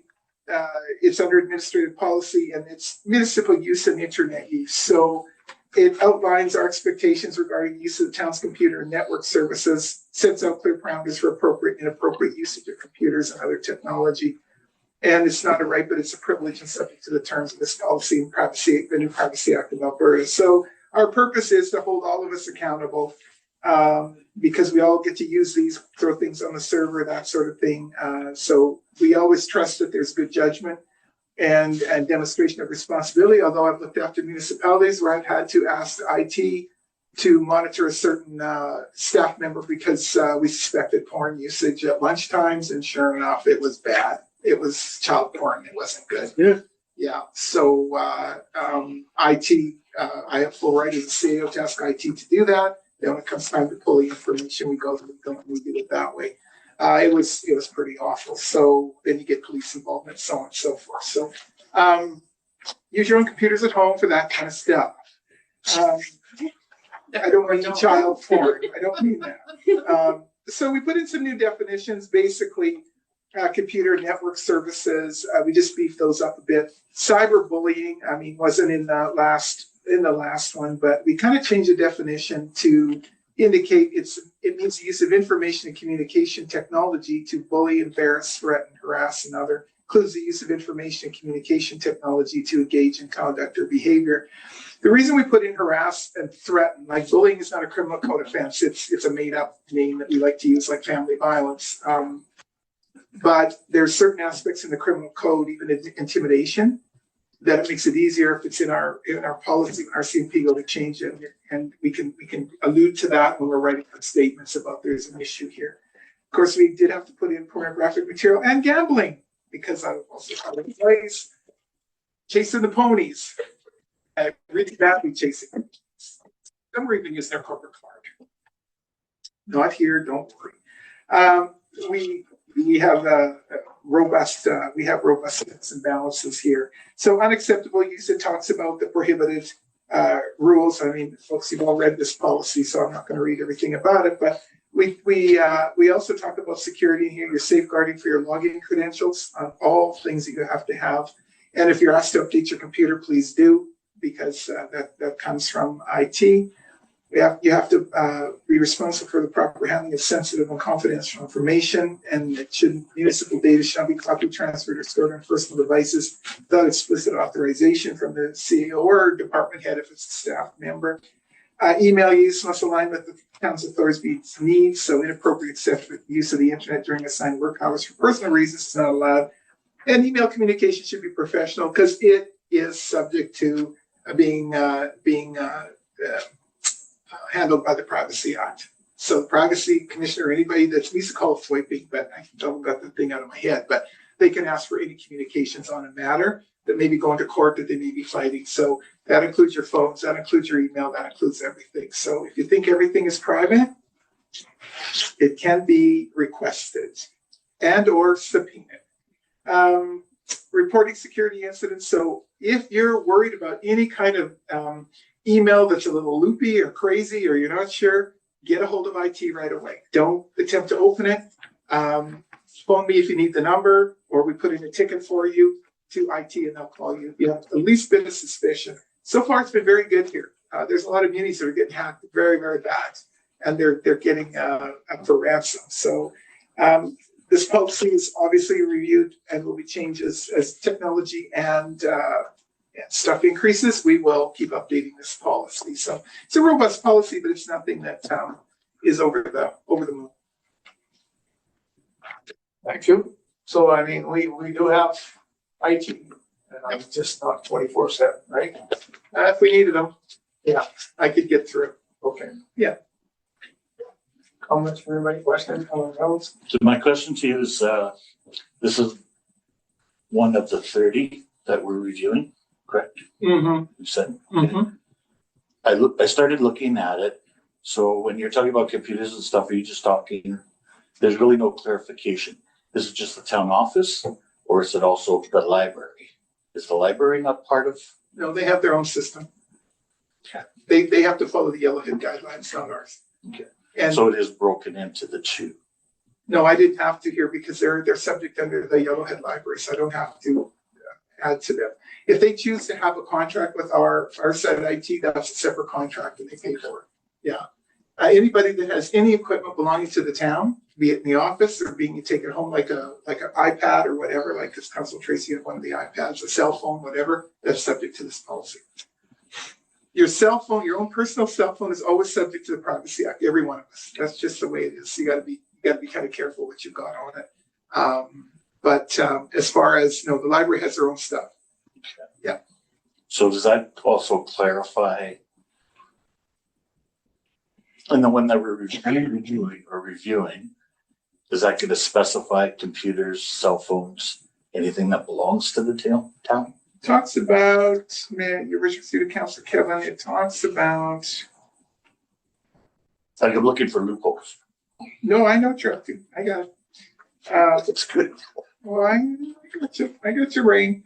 it's under administrative policy and it's municipal use and internet use. So it outlines our expectations regarding use of the town's computer and network services, sets out clear parameters for appropriate and inappropriate usage of computers and other technology. And it's not a right, but it's a privilege and subject to the terms of this policy and privacy, the new Privacy Act of Alberta. So our purpose is to hold all of us accountable, because we all get to use these, throw things on the server, that sort of thing. So we always trust that there's good judgment and demonstration of responsibility. Although I've looked after municipalities where I've had to ask IT to monitor a certain staff member because we suspected porn usage at lunchtimes, and sure enough, it was bad. It was child porn. It wasn't good. Yeah. Yeah. So IT, I have full right as a CEO to ask IT to do that. Then when it comes time to pull the information, we go through and we do it that way. It was pretty awful. So then you get police involvement, so on and so forth. So use your own computers at home for that kind of stuff. I don't mean child porn. I don't mean that. So we put in some new definitions, basically computer network services. We just beefed those up a bit. Cyberbullying, I mean, wasn't in the last one, but we kind of changed the definition to indicate it means the use of information and communication technology to bully, embarrass, threaten, harass, and other. Includes the use of information and communication technology to engage in conduct or behavior. The reason we put in harass and threaten, like bullying is not a criminal code offense. It's a made up name that we like to use, like family violence. But there's certain aspects in the criminal code, even intimidation, that it makes it easier if it's in our policy, our CMP go to change it, and we can allude to that when we're writing statements about there's an issue here. Of course, we did have to put in pornographic material and gambling because I also calling plays, chasing the ponies, really badly chasing them. Some were even using their corporate card. Not here, don't worry. We have robust checks and balances here. So unacceptable use, it talks about the prohibited rules. I mean, folks, you've all read this policy, so I'm not going to read everything about it. But we also talk about security in here. You're safeguarding for your login credentials on all things that you have to have. And if you're asked to update your computer, please do, because that comes from IT. You have to be responsible for the proper handling of sensitive and confidential information, and municipal data should not be copied, transferred, or stored on personal devices without explicit authorization from the CEO or department head if it's a staff member. Email use must align with the town's of Thorsby's needs, so inappropriate use of the internet during assigned work hours for personal reasons is not allowed. And email communication should be professional because it is subject to being handled by the Privacy Act. So the Privacy Commissioner, anybody we used to call it FOIPing, but I don't got the thing out of my head, but they can ask for any communications on a matter that may be going to court that they may be fighting. So that includes your phones, that includes your email, that includes everything. So if you think everything is private, it can be requested and or subpoenaed. Reporting security incidents. So if you're worried about any kind of email that's a little loopy or crazy or you're not sure, get a hold of IT right away. Don't attempt to open it. Phone me if you need the number, or we put in a ticket for you to IT and they'll call you. You have the least bit of suspicion. So far, it's been very good here. There's a lot of munis that are getting hacked very, very bad, and they're getting up for ransom. So this policy is obviously reviewed and will be changed as technology and stuff increases. We will keep updating this policy. So it's a robust policy, but it's nothing that is over the moon. Thank you. So, I mean, we do have IT, just not 24/7, right? If we needed them, Yeah. I could get through. Okay. Yeah. Comments from everybody, questions, comments? So my question to you is, this is one of the 30 that we're reviewing, correct? Mm-hmm. You said? Mm-hmm. I started looking at it. So when you're talking about computers and stuff, are you just talking, there's really no clarification. Is it just the town office or is it also the library? Is the library not part of? No, they have their own system. Okay. They have to follow the Yellowhead guidelines, not ours. Okay. And So it is broken into the two. No, I didn't have to here because they're subject under the Yellowhead Library, so I don't have to add to them. If they choose to have a contract with our side IT, that's a separate contract and they pay for it. Yeah. Anybody that has any equipment belonging to the town, be it in the office or being taken home like an iPad or whatever, like this Council Tracy had one of the iPads, a cell phone, whatever, that's subject to this policy. Your cell phone, your own personal cell phone is always subject to the Privacy Act, every one of us. That's just the way it is. You gotta be kind of careful what you've got on it. But as far as, the library has their own stuff. Yeah. So does that also clarify? And then when they were reviewing, is that going to specify computers, cell phones, anything that belongs to the town? Talks about, your original student council, Kevin, it talks about, Like I'm looking for loopholes. no, I know what you're up to. I got it. It's good. Well, I got your brain.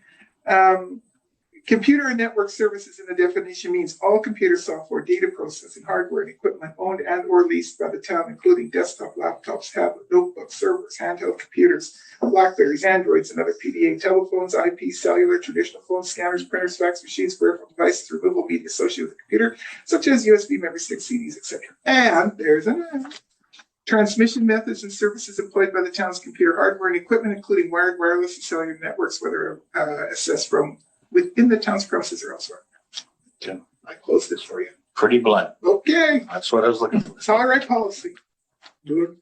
Computer and network services in the definition means all computer software, data processing, hardware, and equipment owned and or leased by the town, including desktop, laptops, tablet, notebooks, servers, handheld computers, Blackberries, Androids, and other PDA telephones, IP, cellular, traditional phones, scanners, printers, fax machines, peripheral devices, removable media associated with the computer, such as USB memory sticks, CDs, etc. And there's an end. Transmission methods and services employed by the town's computer hardware and equipment, including wired, wireless, and cellular networks, whether accessed from within the town's premises or elsewhere. Okay. I closed it for you. Pretty blunt. Okay, That's what I was looking for. it's all right policy. Good.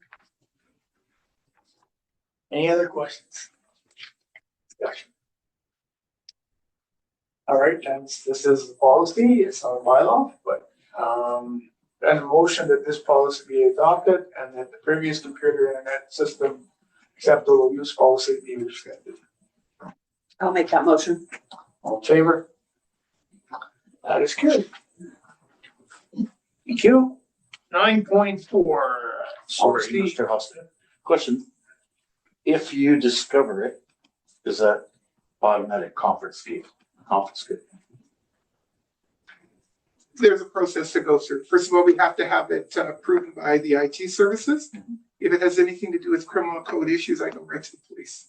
Any other questions? Discussion. All right, this is the policy, it's not a bylaw, but, and a motion that this policy be adopted and that the previous computer internet system acceptable use policy be rescinded. I'll make that motion. All in favor? That is good. Thank you. 9.4. Sorry, Mr. Hostin. Question. If you discover it, is that automatic confiscate? There's a process to go through. First of all, we have to have it proven by the IT services. If it has anything to do with criminal code issues, I go right to the police.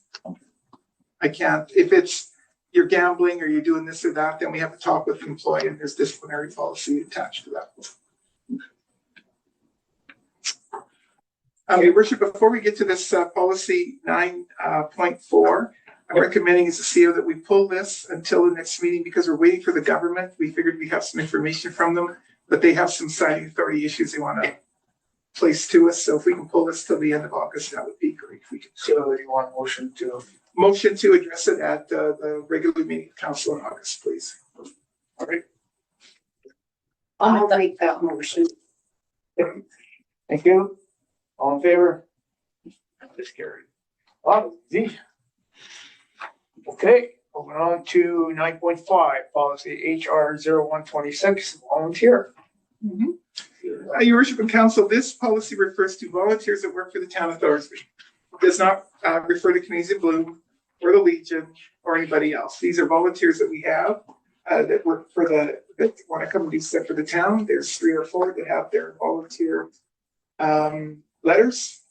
I can't, if it's you're gambling or you're doing this or that, then we have to talk with the employee and there's disciplinary policy attached to that. Your worship, before we get to this policy 9.4, I'm recommending as a CEO that we pull this until the next meeting because we're waiting for the government. We figured we have some information from them, but they have some signing authority issues they want to place to us. So if we can pull this till the end of August, that would be great. If we can. So you want a Motion to address it at the regular meeting of council in August, please. all right. I'll make that motion. Thank you. All in favor? This carried. Easy. Okay, moving on to 9.5, policy HR 0126, volunteer. Your worship and council, this policy refers to volunteers that work for the town of Thorsby. It does not refer to Canadian Blue or the Legion or anybody else. These are volunteers that we have that work for that want to come and do stuff for the town. There's 3 or 4 that have their volunteer letters.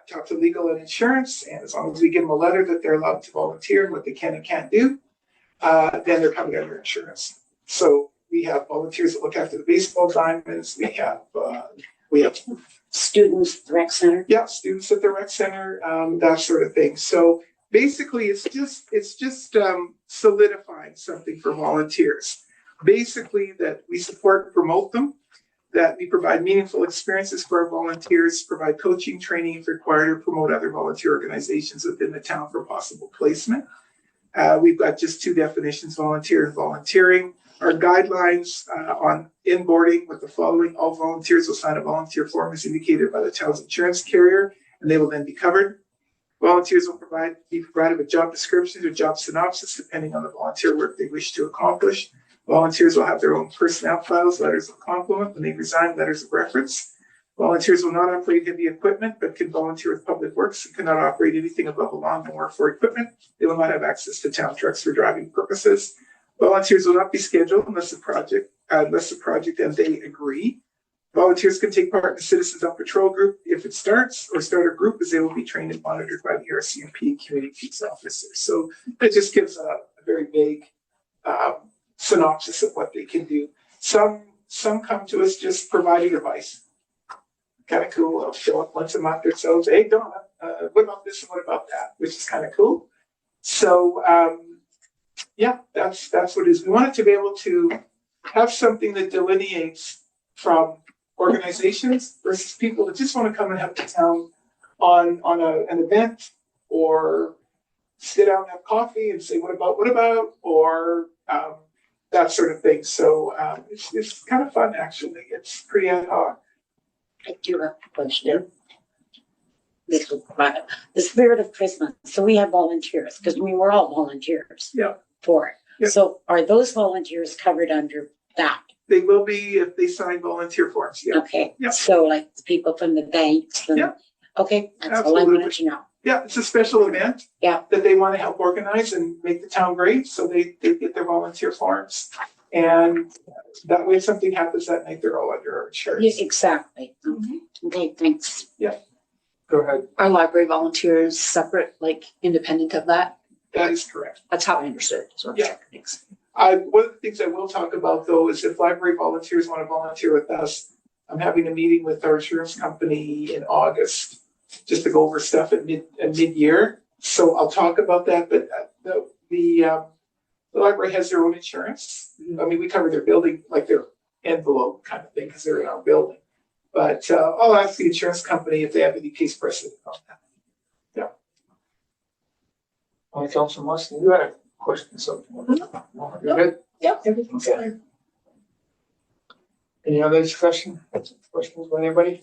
Talk to legal and insurance, and as long as we give them a letter that they're allowed to volunteer and what they can and can't do, then they're covered under insurance. So we have volunteers that look after the baseball diamonds. We have Students at the rec center. yeah, students at the rec center, that sort of thing. So basically, it's just solidifying something for volunteers. Basically, that we support and promote them, that we provide meaningful experiences for our volunteers, provide coaching, training if required, or promote other volunteer organizations within the town for possible placement. We've got just 2 definitions, volunteer and volunteering. Our guidelines on inboarding with the following: all volunteers will sign a volunteer form as indicated by the town's insurance carrier, and they will then be covered. Volunteers will be provided with job descriptions or job synopsis depending on the volunteer work they wish to accomplish. Volunteers will have their own personnel files, letters of compliment when they resign, letters of reference. Volunteers will not operate heavy equipment, but can volunteer with public works and cannot operate anything above a lawnmower for equipment. They will not have access to town trucks for driving purposes. Volunteers will not be scheduled unless the project and they agree. Volunteers can take part in the Citizens on Patrol group if it starts, or start a group, as they will be trained and monitored by the RCMP community peace officers. So it just gives a very vague synopsis of what they can do. Some come to us just providing advice. Kind of cool. I'll show up once a month or so. Say, hey, Donna, what about this and what about that? Which is kind of cool. So yeah, that's what it is. We wanted to be able to have something that delineates from organizations versus people that just want to come and help the town on an event, or sit down and have coffee and say, what about, or that sort of thing. So it's kind of fun, actually. It's pretty ad hoc. I do have a question. This will provide the spirit of Christmas. So we have volunteers, because we were all volunteers. Yeah. For it. Yeah. So are those volunteers covered under that? They will be if they sign volunteer forms. Yeah. Okay. Yeah. So like the people from the banks. And, Yeah. Okay, that's all I wanted to know. Yeah, it's a special event. Yeah. That they want to help organize and make the town great. So they get their volunteer forms. And that way, if something happens that night, they're all under our insurance. Yeah, exactly. Okay, thanks. Go ahead. Are library volunteers separate, like independent of that? That is correct. That's how I understood it. So Yeah. thanks. One of the things I will talk about, though, is if library volunteers want to volunteer with us, I'm having a meeting with our insurance company in August just to go over stuff at mid-year. So I'll talk about that. But the library has their own insurance. I mean, we cover their building, like their envelope kind of thing, because they're in our building. But I'll ask the insurance company if they have any case precedent on that. Councilor Mustin, you had a question, so. You good? Yep, everything's Okay. fine. Any other discussion, questions by anybody?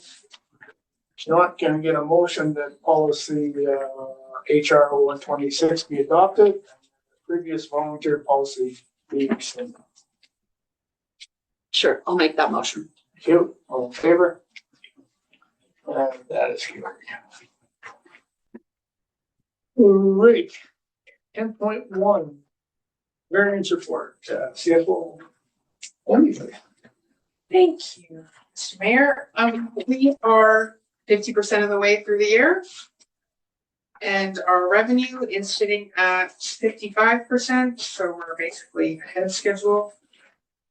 If not, can I get a motion that policy, HR 126 be adopted? Previous volunteer policy be rescinded. Sure, I'll make that motion. Thank you. All in favor? And that is carried. All right. 10.1, variance report, CFO. Thank you, Mr. Mayor. We are 50% of the way through the year. And our revenue is sitting at 55%, so we're basically ahead of schedule.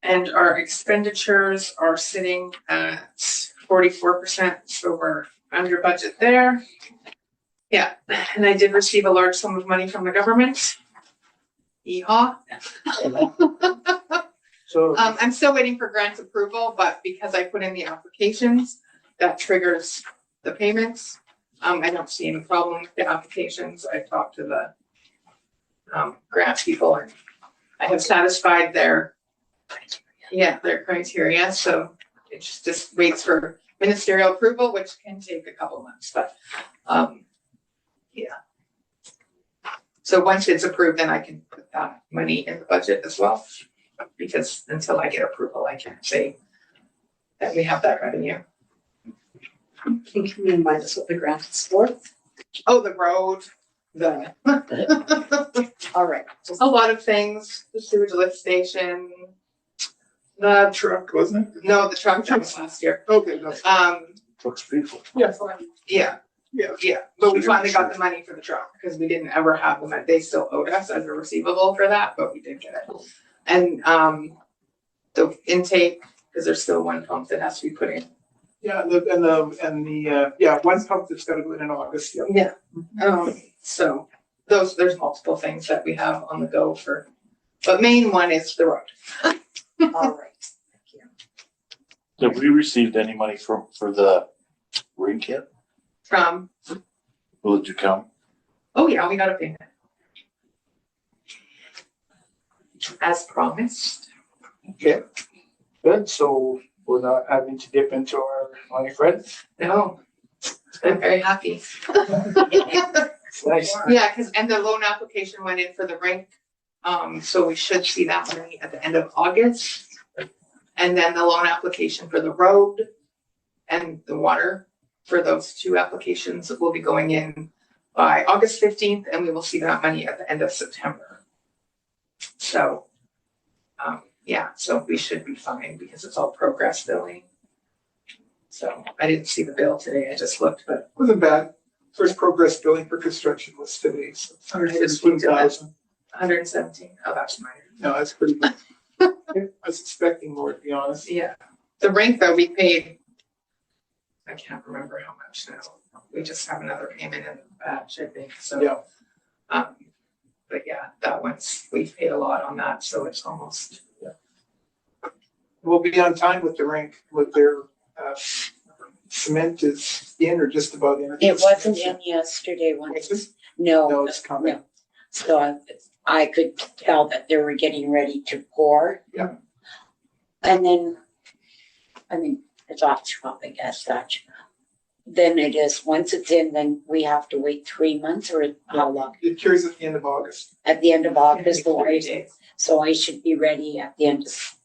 And our expenditures are sitting at 44%, so we're under budget there. Yeah, and I did receive a large sum of money from the government. Yeehaw. So, I'm still waiting for grant approval, but because I put in the applications, that triggers the payments. I don't see any problem with the applications. I talked to the grant people, and I have satisfied their criteria. So it just waits for ministerial approval, which can take a couple months, but yeah. So once it's approved, then I can put that money in the budget as well, because until I get approval, I can't say that we have that revenue. Can you remind us what the grant is for? Oh, the road, All right. a lot of things, the sewage lift station, the Truck, wasn't it? no, the truck that was last year. Okay, that's. Looks beautiful. Yeah, but we finally got the money for the truck because we didn't ever have the money. They still owed us as a receivable for that, but we did get it. And the intake, because there's still one pump that has to be put in. Yeah, one pump that's got to go in August. Yeah. Yeah. So there's multiple things that we have on the go for, but main one is the road. All right. Thank you. Have we received any money for the rain kit? From, Will it come? oh yeah, we got a payment. As promised. okay, good. So we're not having to dip into our money, Fred. No, I'm very happy. It's nice. Yeah, and the loan application went in for the rink. So we should see that money at the end of August. And then the loan application for the road and the water for those two applications will be going in by August 15th, and we will see that money at the end of September. So, yeah, so we should be fine because it's all progress billing. So I didn't see the bill today, I just looked, but Wasn't bad. First progress billing for construction was today, so $117,000. 117. Oh, that's minor. No, that's pretty good. I was expecting more, to be honest. Yeah. The rink though, we paid, I can't remember how much now. We just have another payment in the batch, I think, so. Yeah. But yeah, that one's, we've paid a lot on that, so it's almost. We'll be on time with the rink, with their, cement is in or just about in. It wasn't in yesterday when Was this? no, No, it's coming. no. So I could tell that they were getting ready to pour. Yeah. And then, I mean, it's off topic as such. Then it is, once it's in, then we have to wait 3 months or how long? It cures at the end of August. At the end of August, or 40 days. so I should be ready at the end of,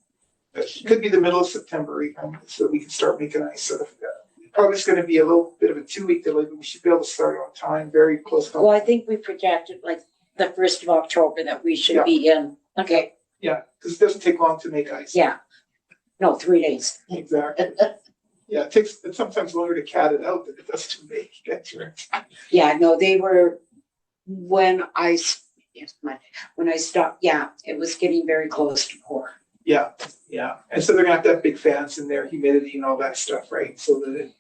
It could be the middle of September even, so we can start making ice out of that. Probably it's gonna be a little bit of a 2-week delay, but we should be able to start on time, very close. well, I think we projected like the 1st of October that we should be in. Okay, Yeah, because it doesn't take long to make ice. yeah. No, 3 days. Exactly. Yeah, it's sometimes longer to cat it out than it does to make. That's right. Yeah, no, they were, when I stopped, yeah, it was getting very close to pour. Yeah, yeah. And so they're gonna have to have big fans in there, humidity and all that stuff, right? So that it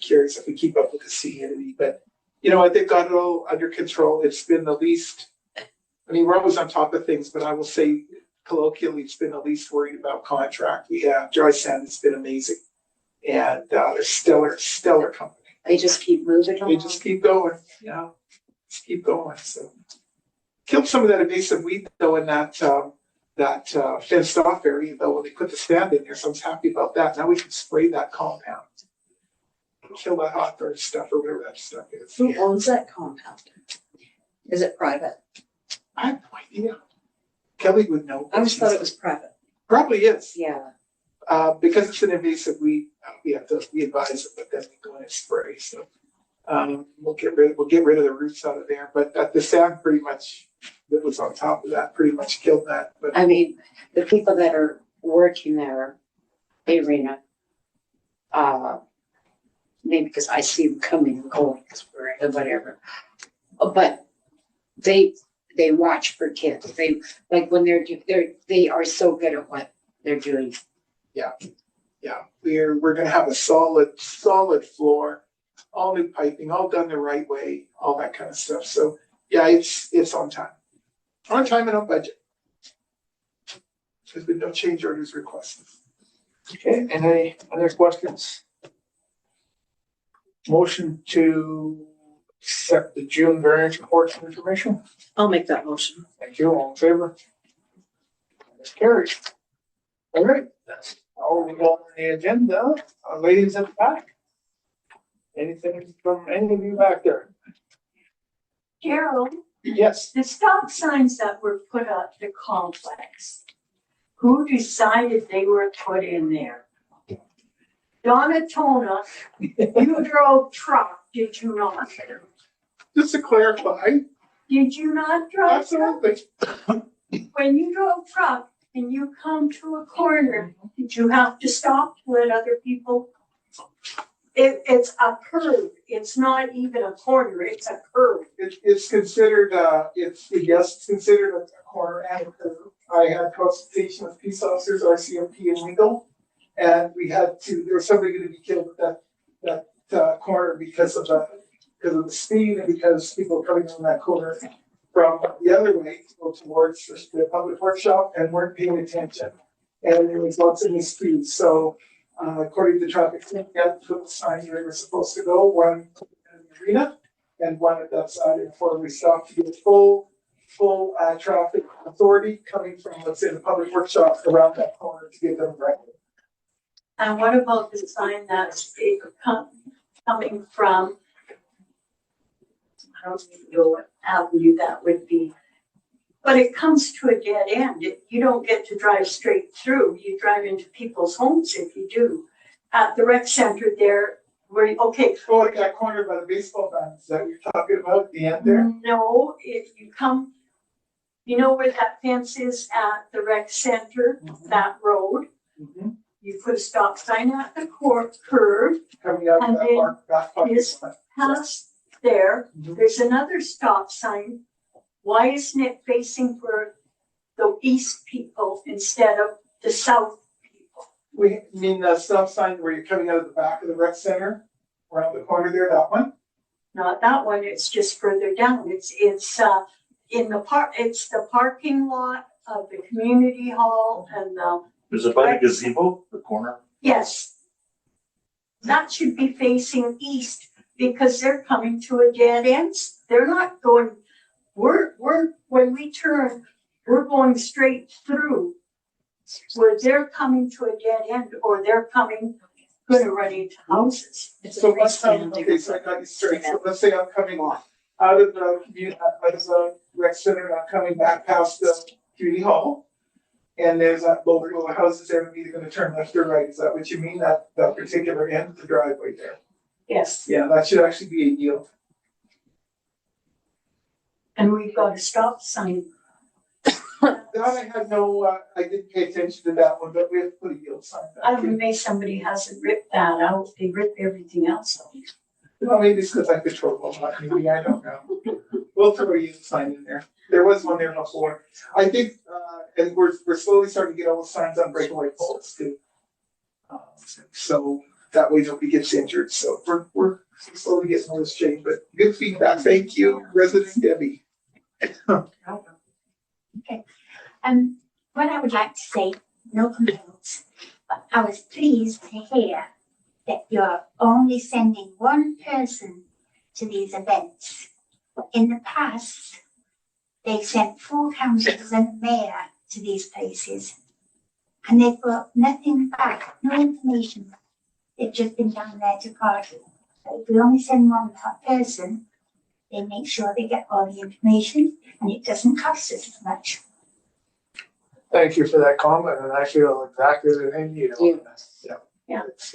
cures if we keep up with the humidity. But you know what, they've got it all under control. It's been the least, I mean, we're always on top of things, but I will say colloquially, it's been the least worried about contract. We have dry sand, it's been amazing. And they're stellar company. They just keep moving They along. just keep going, yeah, just keep going, so. Killed some of that invasive weed though in that fenced off area though, when they put the stand in there, so I was happy about that. Now we can spray that compound. Kill that hot bird stuff or whatever that stuff is. Who owns that compound? Is it private? I have no idea. Kelly would know. I always thought it was private. Probably is, Yeah, because it's an invasive weed, we advise it, but then we go in and spray, so. We'll get rid of the roots out of there, but the sand pretty much, that was on top of that, pretty much killed that, but. I mean, the people that are working there, arena, maybe because I see them coming and going, because we're whatever. But they watch for kids. They, like when they are so good at what they're doing. Yeah, we're gonna have a solid floor, all new piping, all done the right way, all that kind of stuff. So yeah, it's on time. On time and on budget. There's been no change orders requested. Okay, any other questions? Motion to accept the June variance reports and information. I'll make that motion. Thank you, all in favor? It's carried. All right, that's all we got on the agenda. Ladies at the back. Anything from any of you back there? Gerald, Yes. the stop signs that were put up the complex, who decided they were put in there? Donna Tona, you drove truck, did you not? Just to clarify, Did you not drive truck? absolutely. When you drove truck and you come to a corner, did you have to stop to let other people? It's a curve, it's not even a corner, it's a curve. It's considered, it's considered a corner and a curve. I had consultation with peace officers, RCMP and legal. And there was somebody gonna be killed at that corner because of the speed and because people coming from that corner from the other way to go towards the public workshop and weren't paying attention. And there was lots of miscues, so according to traffic, we had to put the sign where they were supposed to go, one in the arena and one at that side before we stopped to get full traffic authority coming from, let's say, the public workshop around that corner to give them right. And what about the sign that's coming from, I don't even know what avenue that would be, but it comes to a dead end. You don't get to drive straight through. You drive into people's homes if you do. At the rec center there, okay. Oh, like that corner by the baseball diamond, is that what you're talking about, the end there? No, if you come, you know where that fence is at the rec center, that road? Mm-hmm. you put a stop sign at the curve, Coming out of And that then back parking is- lot. past there, Mhm. there's another stop sign. Why isn't it facing for the east people instead of the south people? We mean the stop sign where you're coming out of the back of the rec center, around the corner there, that one? Not that one, it's just further down. It's in the it's the parking lot of the community hall and Is it by the gazebo, the corner? yes. That should be facing east because they're coming to a dead end. They're not going, when we turn, we're going straight through where they're coming to a dead end or they're gonna run into houses. So let's okay, so I got you straight. So let's say I'm coming out of the community, out of the rec center, and I'm coming back past the community hall. And there's that low row of houses there, I'm either gonna turn left or right. Is that what you mean? That particular end of the driveway there? Yes, Yeah, that should actually be a yield. and we've got a stop sign. That I had no, I didn't pay attention to that one, but we have to put a yield sign I'm back. amazed somebody hasn't ripped that out. They rip everything else out. Well, maybe it's because I control a lot, maybe, I don't know. We'll throw a yield sign in there. There was one there before. I think, and we're slowly starting to get all the signs on breakaway poles too. So that way nobody gets injured. So we're slowly getting all this changed, but good feedback. Thank you, resident Debbie. What I would like to say, no complaints, but I was pleased to hear that you're only sending one person to these events. In the past, they sent full councils and a mayor to these places, and they've got nothing back, no information. They've just been down there to party. But if we only send one person, they make sure they get all the information, and it doesn't cost us as much. Thank you for that comment, and I feel exactly the same, you know. Yeah. It's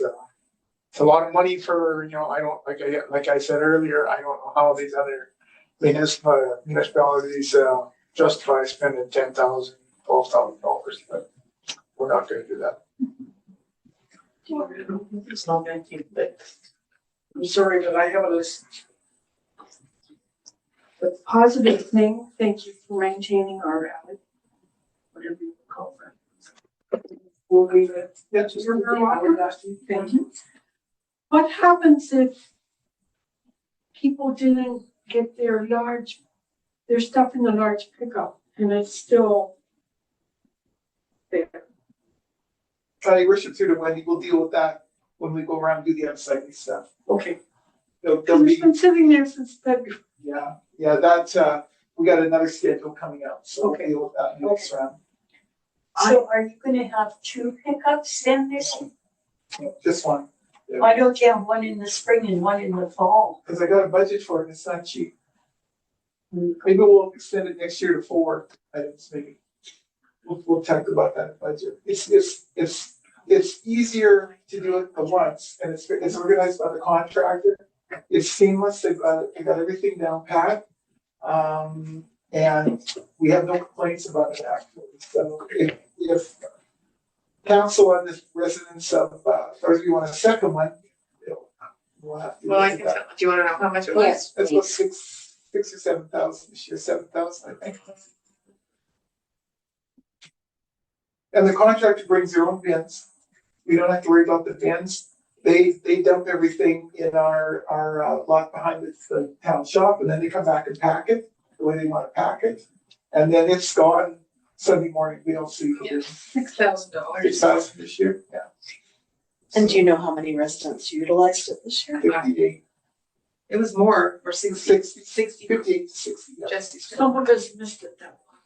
a lot of money for, you know, I don't, like I said earlier, I don't know how these other municipalities, justify spending $10,000, $12,000, but we're not gonna do that. It's not thank you, but I'm sorry, but I have a list. The positive thing, thank you for maintaining our alley, whatever you call that. We'll leave it. Yeah, just Thank you. What happens if people didn't get their stuff in the large pickup and it's still there? Your worship through to Wendy, we'll deal with that when we go around and do the unsightly stuff. Okay. There'll Because be, it's been sitting there since February. yeah, that, we got another schedule coming up, so we'll Okay. deal with that next round. So are you gonna have two pickups then this year? Just one, Why don't you have one in the spring and one in the fall? because I got a budget for it, and it's not cheap. Maybe we'll extend it next year to 4 items, maybe. We'll talk about that budget. It's easier to do it at once, and it's organized by the contractor. It's seamless, they got everything down pat. And we have no complaints about it actually. So if council and the residents of, Thorsby want a second one, we'll have to. Well, I can tell, do you wanna know how much it was? Yes, That's about please. 6 or 7,000 this year, 7,000, I think. And the contractor brings their own bins. We don't have to worry about the bins. They dump everything in our lot behind the town shop, and then they come back and pack it the way they want to pack it. And then it's gone Sunday morning. We don't see it. $6,000. 6,000 this year, yeah. And do you know how many residents utilized it this year? 58, It was more, or 60, 58 to 60. Yeah. Jesse's. Some of us missed it that one.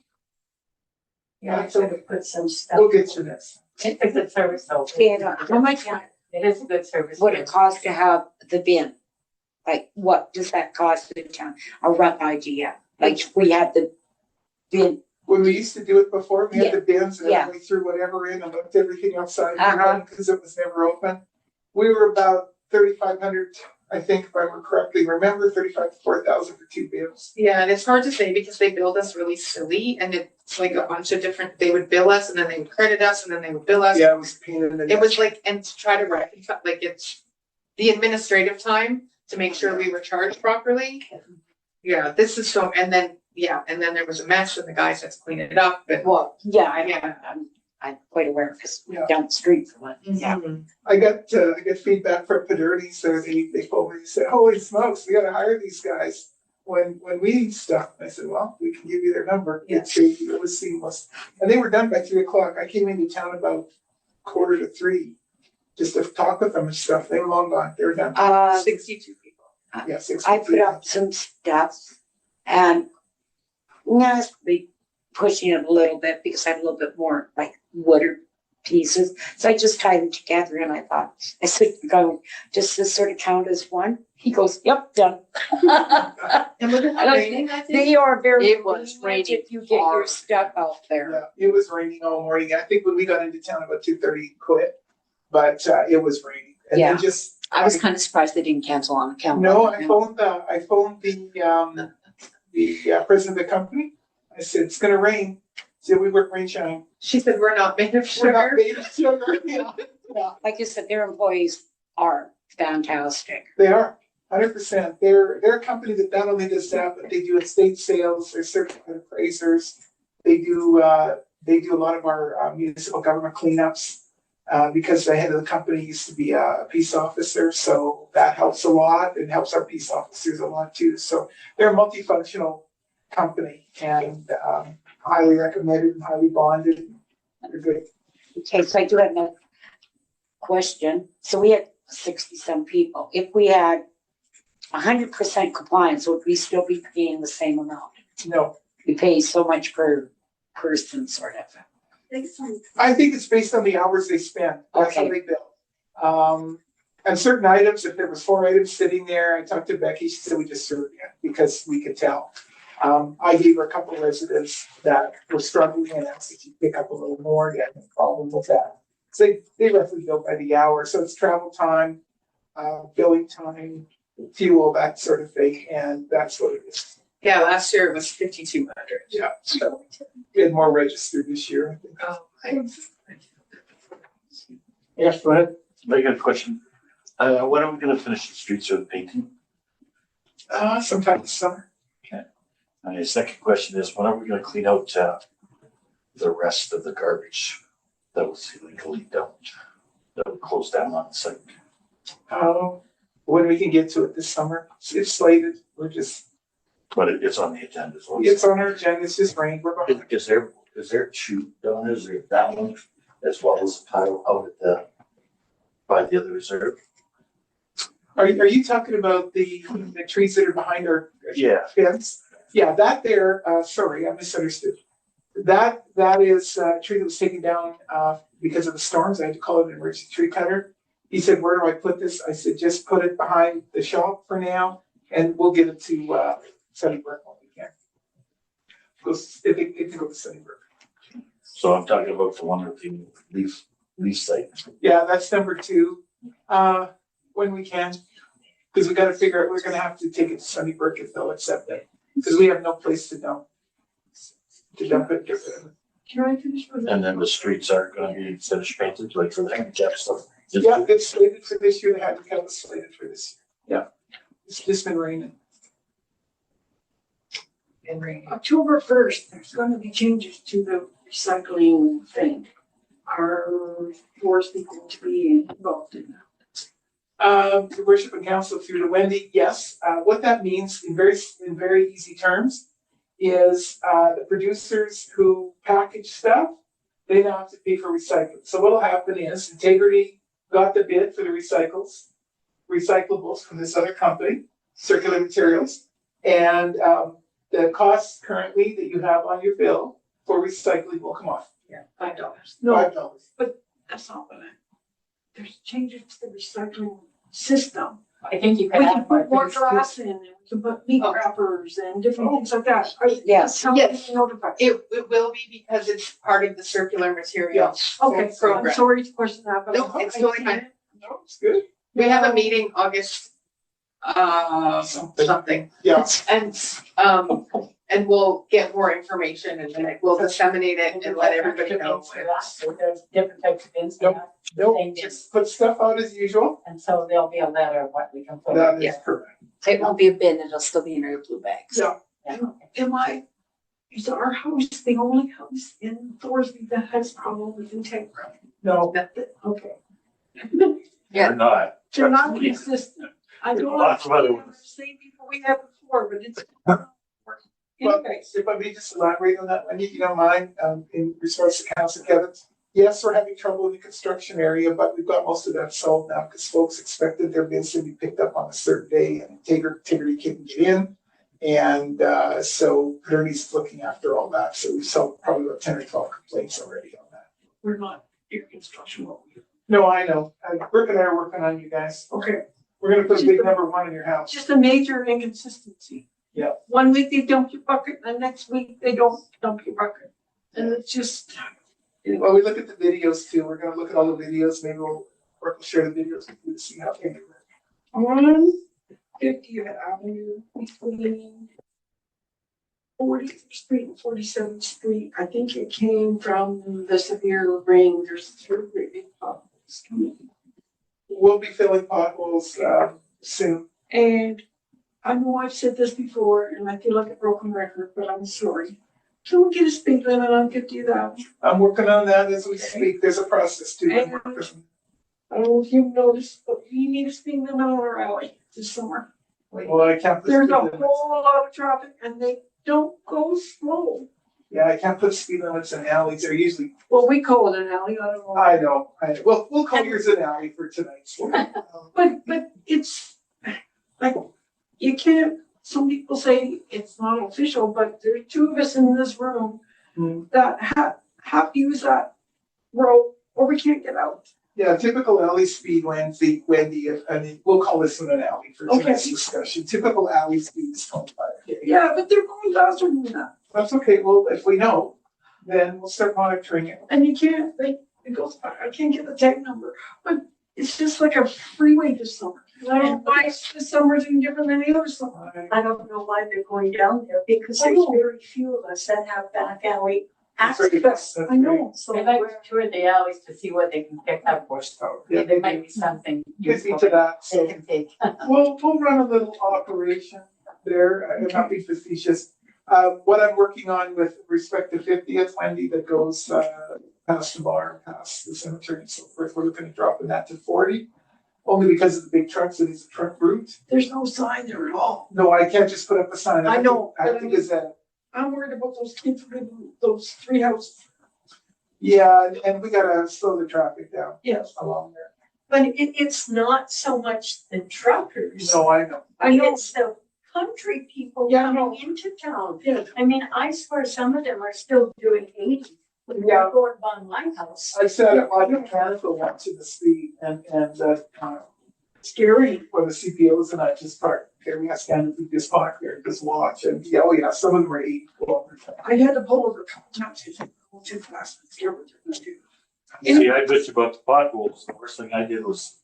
Yeah, I could have put some stuff. We'll get to this. And how much It is a good service. would it cost to have the bin? Like, what does that cost the town? A rough idea, like we had the bin. When we used to do it before, we had the bins and Yeah. everybody threw whatever in and left everything outside Uh-huh. because it was never open. We were about 3,500 I think if I correctly remember, 35 to 4,000 for 2 bills. Yeah, and it's hard to say because they billed us really silly and it's like a bunch of different, they would bill us and then they would credit us and then they would bill us. Yeah, it was a pain in the neck. It was like, and to try to reconcile, like it's the administrative time to make sure we were charged properly. Yeah, this is so, and then there was a mess and the guys had to clean it up and. Well, yeah, Yeah. I'm quite aware because Yeah. down the street from it. Yeah. Mhm. I got feedback from Paderni, so they told me, they said, holy smokes, we gotta hire these guys when we need stuff. I said, well, we can give you their number. Yeah. It was seamless. And they were done by 3:00. I came into town about 2:45 just to talk with them and stuff. They were long gone. They were done. 62 people. Yeah, 6. I put up some stuff and be pushing it a little bit because I had a little bit more like wooden pieces. So I just tied them together and I said, does this sort of count as one? He goes, yep, done. And was it raining, I think? They are very It was lenient raining if you get your hard. stuff out there. Yeah, it was raining all morning. I think when we got into town about 2:30, quit, but it was raining. And Yeah. then just. I was kind of surprised they didn't cancel on account. No, I phoned the president of the company. I said, it's gonna rain. He said, we work rain shine. She said, we're not made of We're not sugar. made of sugar. Yeah, Like you said, their employees are fantastic. they are, 100%. They're a company that not only does that, but they do estate sales, they're certified appraisers. They do a lot of our municipal government cleanups. Because the head of the company used to be a peace officer, so that helps a lot and helps our peace officers a lot too. So they're a multifunctional company and highly recommended and highly bonded. They're good. Okay, so I do have another question. So we had 60-some people. If we had 100% compliance, would we still be paying the same amount? No, We pay so much per person, sort of. I think it's based on the hours they spend. That's how Okay. they bill. And certain items, if there was 4 items sitting there, I talked to Becky, she said we just served it because we could tell. I gave her a couple of residents that were struggling and asked if you pick up a little more, you had no problem with that. So they roughly bill by the hour, so it's travel time, billing time, fuel, that sort of thing, and that's what it is. Yeah, last year it was 5,200. Yeah, so we had more registered this year, I think. Oh, my. Yes, go ahead. I got a question. When are we gonna finish the streets or the painting? Sometime this summer. And the second question is, when are we gonna clean out, the rest of the garbage that was illegally dumped? That would close down on the site? When we can get to it this summer, it's slated, But it's on the agenda as well. it's on our agenda, it's just rain, we're behind. Is there a chute down there? Is there that one as well as a pile out at by the other reserve? Are you talking about the trees that are behind our Yeah. fence? Yeah, that there, sorry, I misunderstood. That is a tree that was taken down, because of the storms. I had to call it an emergency tree cutter. He said, where do I put this? I said, just put it behind the shop for now and we'll give it to, Sunnybrook when we can. It can go to Sunnybrook. So I'm talking about the one with the leaf site. Yeah, that's number 2. When we can, because we gotta figure out, we're gonna have to take it to Sunnybrook if they'll accept it. Because we have no place to dump it. Get rid of it. Can I finish with that? And then the streets are gonna be finished painted, like for the handicap stuff. Yeah, it's slated for this year. The handicap is slated for this year. Yeah, it's just been raining. October 1st, there's gonna be changes to the recycling thing. Are Thorsby going to be involved in that? The worship and council through to Wendy, yes. What that means in very easy terms is the producers who package stuff, they now have to pay for recycling. So what'll happen is Integrity got the bid for the recyclables from this other company, Circular Materials, and the costs currently that you have on your bill for recycling will come off. Yeah, $5. No, $5. that's not what there's changes to the recycling system. I think you We can put more glass in and we can put meat wrappers and different things like that. Yes. Tell me if you notify. It will be because it's part of the circular materials Okay, I'm program. sorry to question that, but. No, it's totally fine. No, it's good. We have a meeting August something. Yeah. And we'll get more information and then we'll disseminate it and let everybody know. So there's different types of bins. Nope. Nope, They just put stuff out as usual. And so there'll be a letter of what we can put. That is Yeah. correct. It won't be a bin, it'll still be in your blue bags. Yeah. Is our house the only house in Thorsby that has problem with Integra? No, Okay. Yeah. Or not. They're not consistent. I don't Lots of other understand what same people we had before, but it's. well, Anyways, if I may just elaborate on that, Wendy, if you don't mind, in response to Councilor Kevin's. Yes, we're having trouble in the construction area, but we've got most of that solved now because folks expected their bids to be picked up on a certain day and integrity couldn't get in. And so Bernie's looking after all that. So we solved probably about 10 or 12 complaints already on that. we're not your construction. No, I know. Rick and I are working on you guys. Okay, We're gonna put a big number 1 in your house. just a major inconsistency. Yeah. 1 week they dump your bucket, and the next week they don't dump your bucket. And it's just, Well, we look at the videos too. We're gonna look at all the videos. Maybe we'll share the videos with you to see how things work. on 50th Avenue between 40th Street and 47th Street. I think it came from the severe rain. There's 3 big potholes coming. We'll be filling potholes soon. And I know I've said this before, and I feel like a broken record, but I'm sorry. Can we get a speed limit on 50th Avenue? I'm working on that as we speak. There's a process to it. I don't know if you've noticed, but we need a speed limit on our alley this summer. Well, I can't put There's speed a limits. whole lot of traffic and they don't go slow. Yeah, I can't put speed limits in alleys. They're usually, Well, we call it an alley, I don't know. I know. Well, we'll call yours an alley for tonight. But it's like, you can't, some people say it's not official, but there's 2 of us in this room Hmm. that have to use that road or we can't get out. Yeah, typical alley speed, Wendy, I mean, we'll call this one an alley for tonight's discussion. Typical alley speed is 25. Yeah, but they're going faster than that. That's okay. Well, if we know, then we'll start monitoring it. And you can't, like, it goes, I can't get the tag number, but it's just like a freeway this summer. And I don't know why this summer's any different than the other summer. I don't know why they're going down there because I there's know. very few of us that have back alley That's access. I know. So They like we're- to tour the alleys to see what they can pick up or store. Yeah, There might be something Gets me useful to that. they So can take. we'll run a little operation there. I'm not being facetious. What I'm working on with respect to 50th, Wendy, that goes past the bar, past the cemetery and so forth, we're looking at dropping that to 40. Only because of the big trucks, it is a truck route. There's no sign there at all. No, I can't just put up a sign. I know, I but I think mean- is that, I'm worried about those kids living, those 3 houses. yeah, and we gotta slow the traffic down Yes. along there. But it's not so much the truckers. No, I know. I know. It's the country people Yeah, I coming know. into town. Yeah. I mean, I swear some of them are still doing 80 when Yeah. they're going by my house. I sat at my mechanical once in the speed and Scary. where the CPOs and I just parked. Okay, we got standard, we just park there, just watch, and yeah, oh yeah, some of them are 80 kilometers. I had to pull over a couple times because they were going too fast. I'm scared what they're gonna do. See, I bitched about the potholes. The worst thing I did was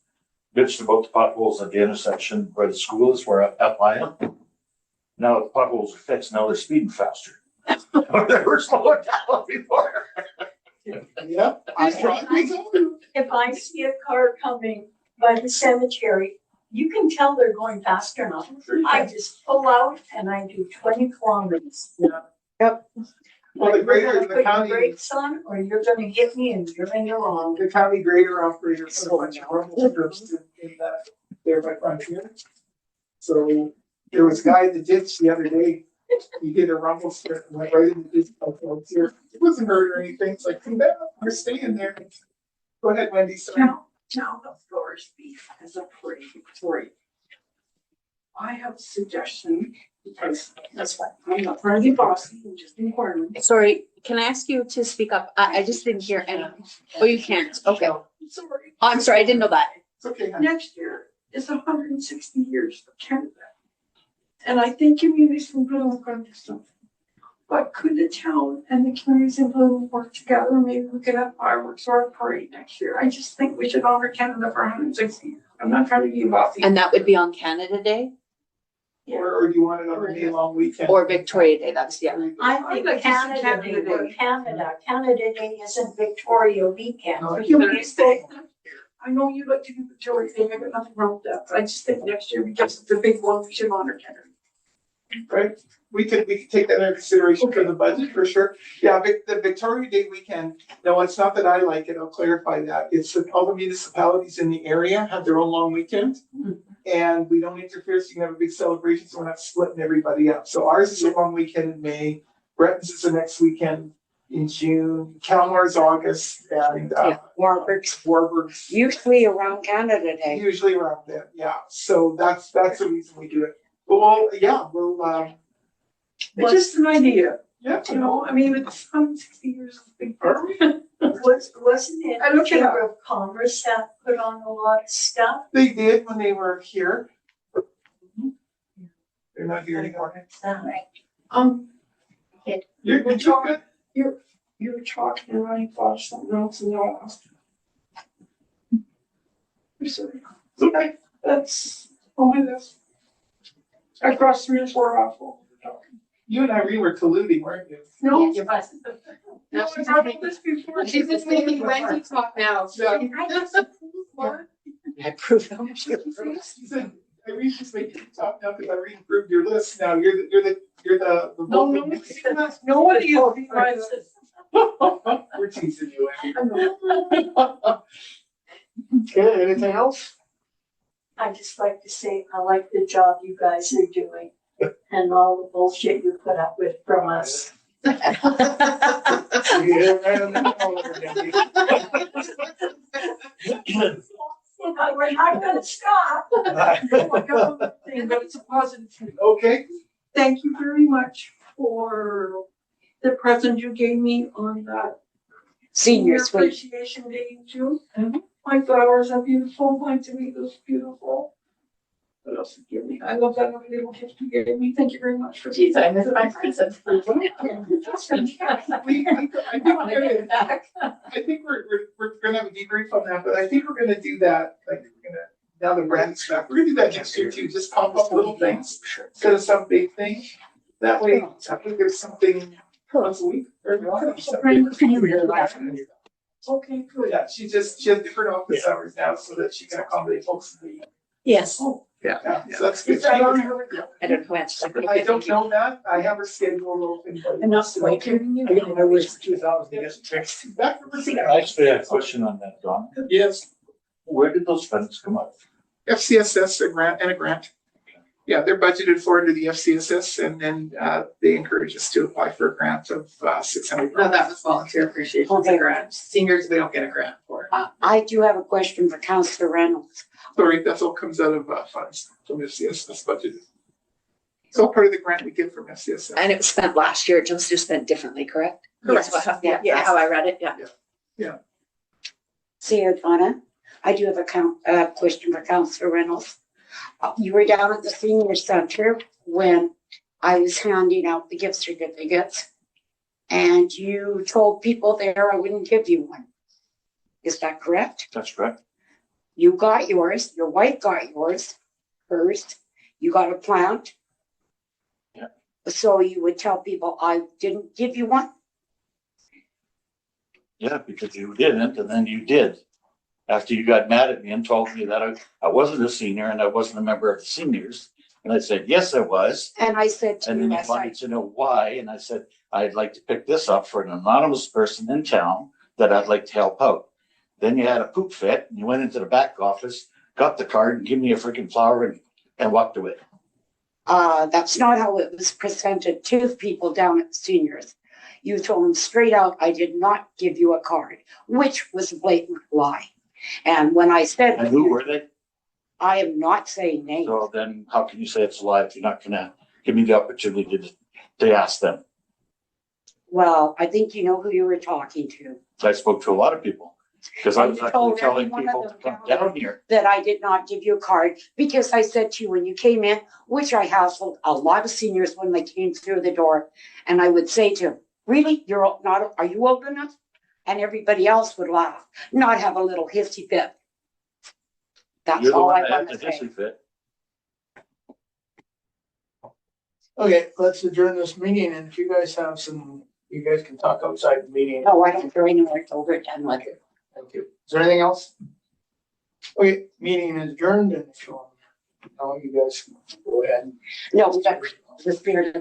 bitched about the potholes at the intersection where the school is, where up I am. Now the potholes are fixed, now they're speeding faster. They were slowing down before. Yeah. If I see a car coming by the cemetery, you can tell they're going faster now. I just pull out and I do 20 kilometers. Well, the grader, You're the gonna put your county, brakes on or you're gonna hit me and you're in the wrong. the county grader operator put a bunch of rumble strips in that there by Frontier. So there was a guy in the ditch the other day. He did a rumble strip and went right in the ditch by Frontier. It wasn't hurt or anything. It's like, too bad, you're staying there. Go ahead, Wendy, sorry. Now the Thorsby as a parade for you. I have a suggestion because That's fine. I'm not trying to be bossy, I'm just inquiring. Sorry, can I ask you to speak up? I just didn't hear any. Oh, you can't. Okay. Oh, Sorry. I'm sorry, I didn't know that. It's okay, honey. Next year is 160 years of Canada. And I think communities in Bloom are going to do something. But could the town and the communities in Bloom work together? Maybe we could have fireworks or a parade next year. I just think we should honor Canada for 160 years. I'm not trying to be bossy. And that would be on Canada Day Or do you want it on the May long weekend? or Victoria Day, that's, yeah. I I'd think like to see Canada Canada Day or Day. Canada. Canada Day isn't Victoria weekend. No, You know, I know you like to do the Victoria thing, I got nothing wrong with that, but I just think next year, because it's a big one, we should honor Canada. Right, we could take that into consideration for the budget, for sure. Yeah, the Victoria Day weekend, no, it's not that I like it, I'll clarify that. It's that all the municipalities in the area have their own long weekend. And we don't interfere, so you can have a big celebration, so we're not splitting everybody up. So ours is a long weekend in May, Bretton's is the next weekend in June, Calmar's August, and Warburg's Usually around Canada Day. usually around then, yeah. So that's the reason we do it. Well, yeah, we'll, It's just an idea, yeah. you know, I mean, it's 160 years of big. Wasn't it I looked it up. Chamber of Commerce that put on a lot of stuff? They did when they were here. They're not here anymore. You're good. You were talking and I thought of something else and I lost. I'm sorry. Okay, that's on my list. I crossed 3 and 4 off while we were talking. You and Irene were colluding, weren't you? No, You must. no, I brought up this before. She's just making Wendy talk now, so. I proved them. She said, Irene's just making you talk now because Irene approved your list. Now you're the No, nobody is being my list. We're teasing you, Andy. Okay, anything else? I just like to say, I like the job you guys are doing and all the bullshit you put up with from us. But we're not gonna stop. But it's a positive thing. Okay, Thank you very much for the present you gave me on that Senior suite. appreciation day in June. My flowers are beautiful, my tomato is beautiful. What else did you give me? I love that little gift you gave me. Thank you very much for. Geez, I missed my present. I think we're gonna have a debrief on that, but I think we're gonna do that, like, now that Brandon's back, we're gonna do that next year too, just pop up little things instead of some big thing. That way, I think there's something once a week. Okay, good. Yeah, she has different office hours now so that she can accommodate folks in the. Yes. Yeah, so that's good. Is that on her? I don't know what's. I don't know that, I have her scheduled open. I'm not waiting you. I wish 2000, I guess. Back to the. I actually have a question on that, Don. Yes, Where did those funds come out? FCSS, a grant. Yeah, they're budgeted for into the FCSS and then they encourage us to apply for a grant of $600. No, that was volunteer appreciation, it's a grant. Seniors, we don't get a grant for. I do have a question for Councillor Reynolds. Sorry, that's all comes out of funds from FCSS budgeted. It's all part of the grant we get from FCSS. And it was spent last year, it just spent differently, correct? Correct. Yeah, Yeah. how I read it, yeah. See, Donna, I do have a question for Councillor Reynolds. You were down at the senior center when I was handing out the gift certificates and you told people there I wouldn't give you one. Is that correct? That's correct. You got yours, your wife got yours first, you got a plant. Yeah. So you would tell people I didn't give you one? Yeah, because you didn't, and then you did. After you got mad at me and told me that I wasn't a senior and I wasn't a member of the seniors. And I said, yes, I was. And I said to And you, then you yes, I wanted to know why. And I said, I'd like to pick this up for an anonymous person in town that I'd like to help out. Then you had a poop fit and you went into the back office, got the card and gave me a freaking flower and walked away. That's not how it was presented to the people down at seniors. You told them straight out, I did not give you a card, which was a blatant lie. And when I said, And who were they? I am not saying names. So then how can you say it's a lie if you're not gonna give me the opportunity to ask them? Well, I think you know who you were talking to. I spoke to a lot of people because I And was you actually told telling every one people of to them come down here. that I did not give you a card because I said to you when you came in, which I hassled a lot of seniors when they came through the door, and I would say to them, really, are you old enough? And everybody else would laugh, not have a little hissy fit. That's You're the all one I that had want to the say. hissy fit. Okay, let's adjourn this meeting, and if you guys have some, you guys can talk outside the meeting. No, I don't go anywhere till we're done with it. Thank you. Is there anything else? Okay, meeting is adjourned, and if you want, you guys can go ahead. No, we got the spirit of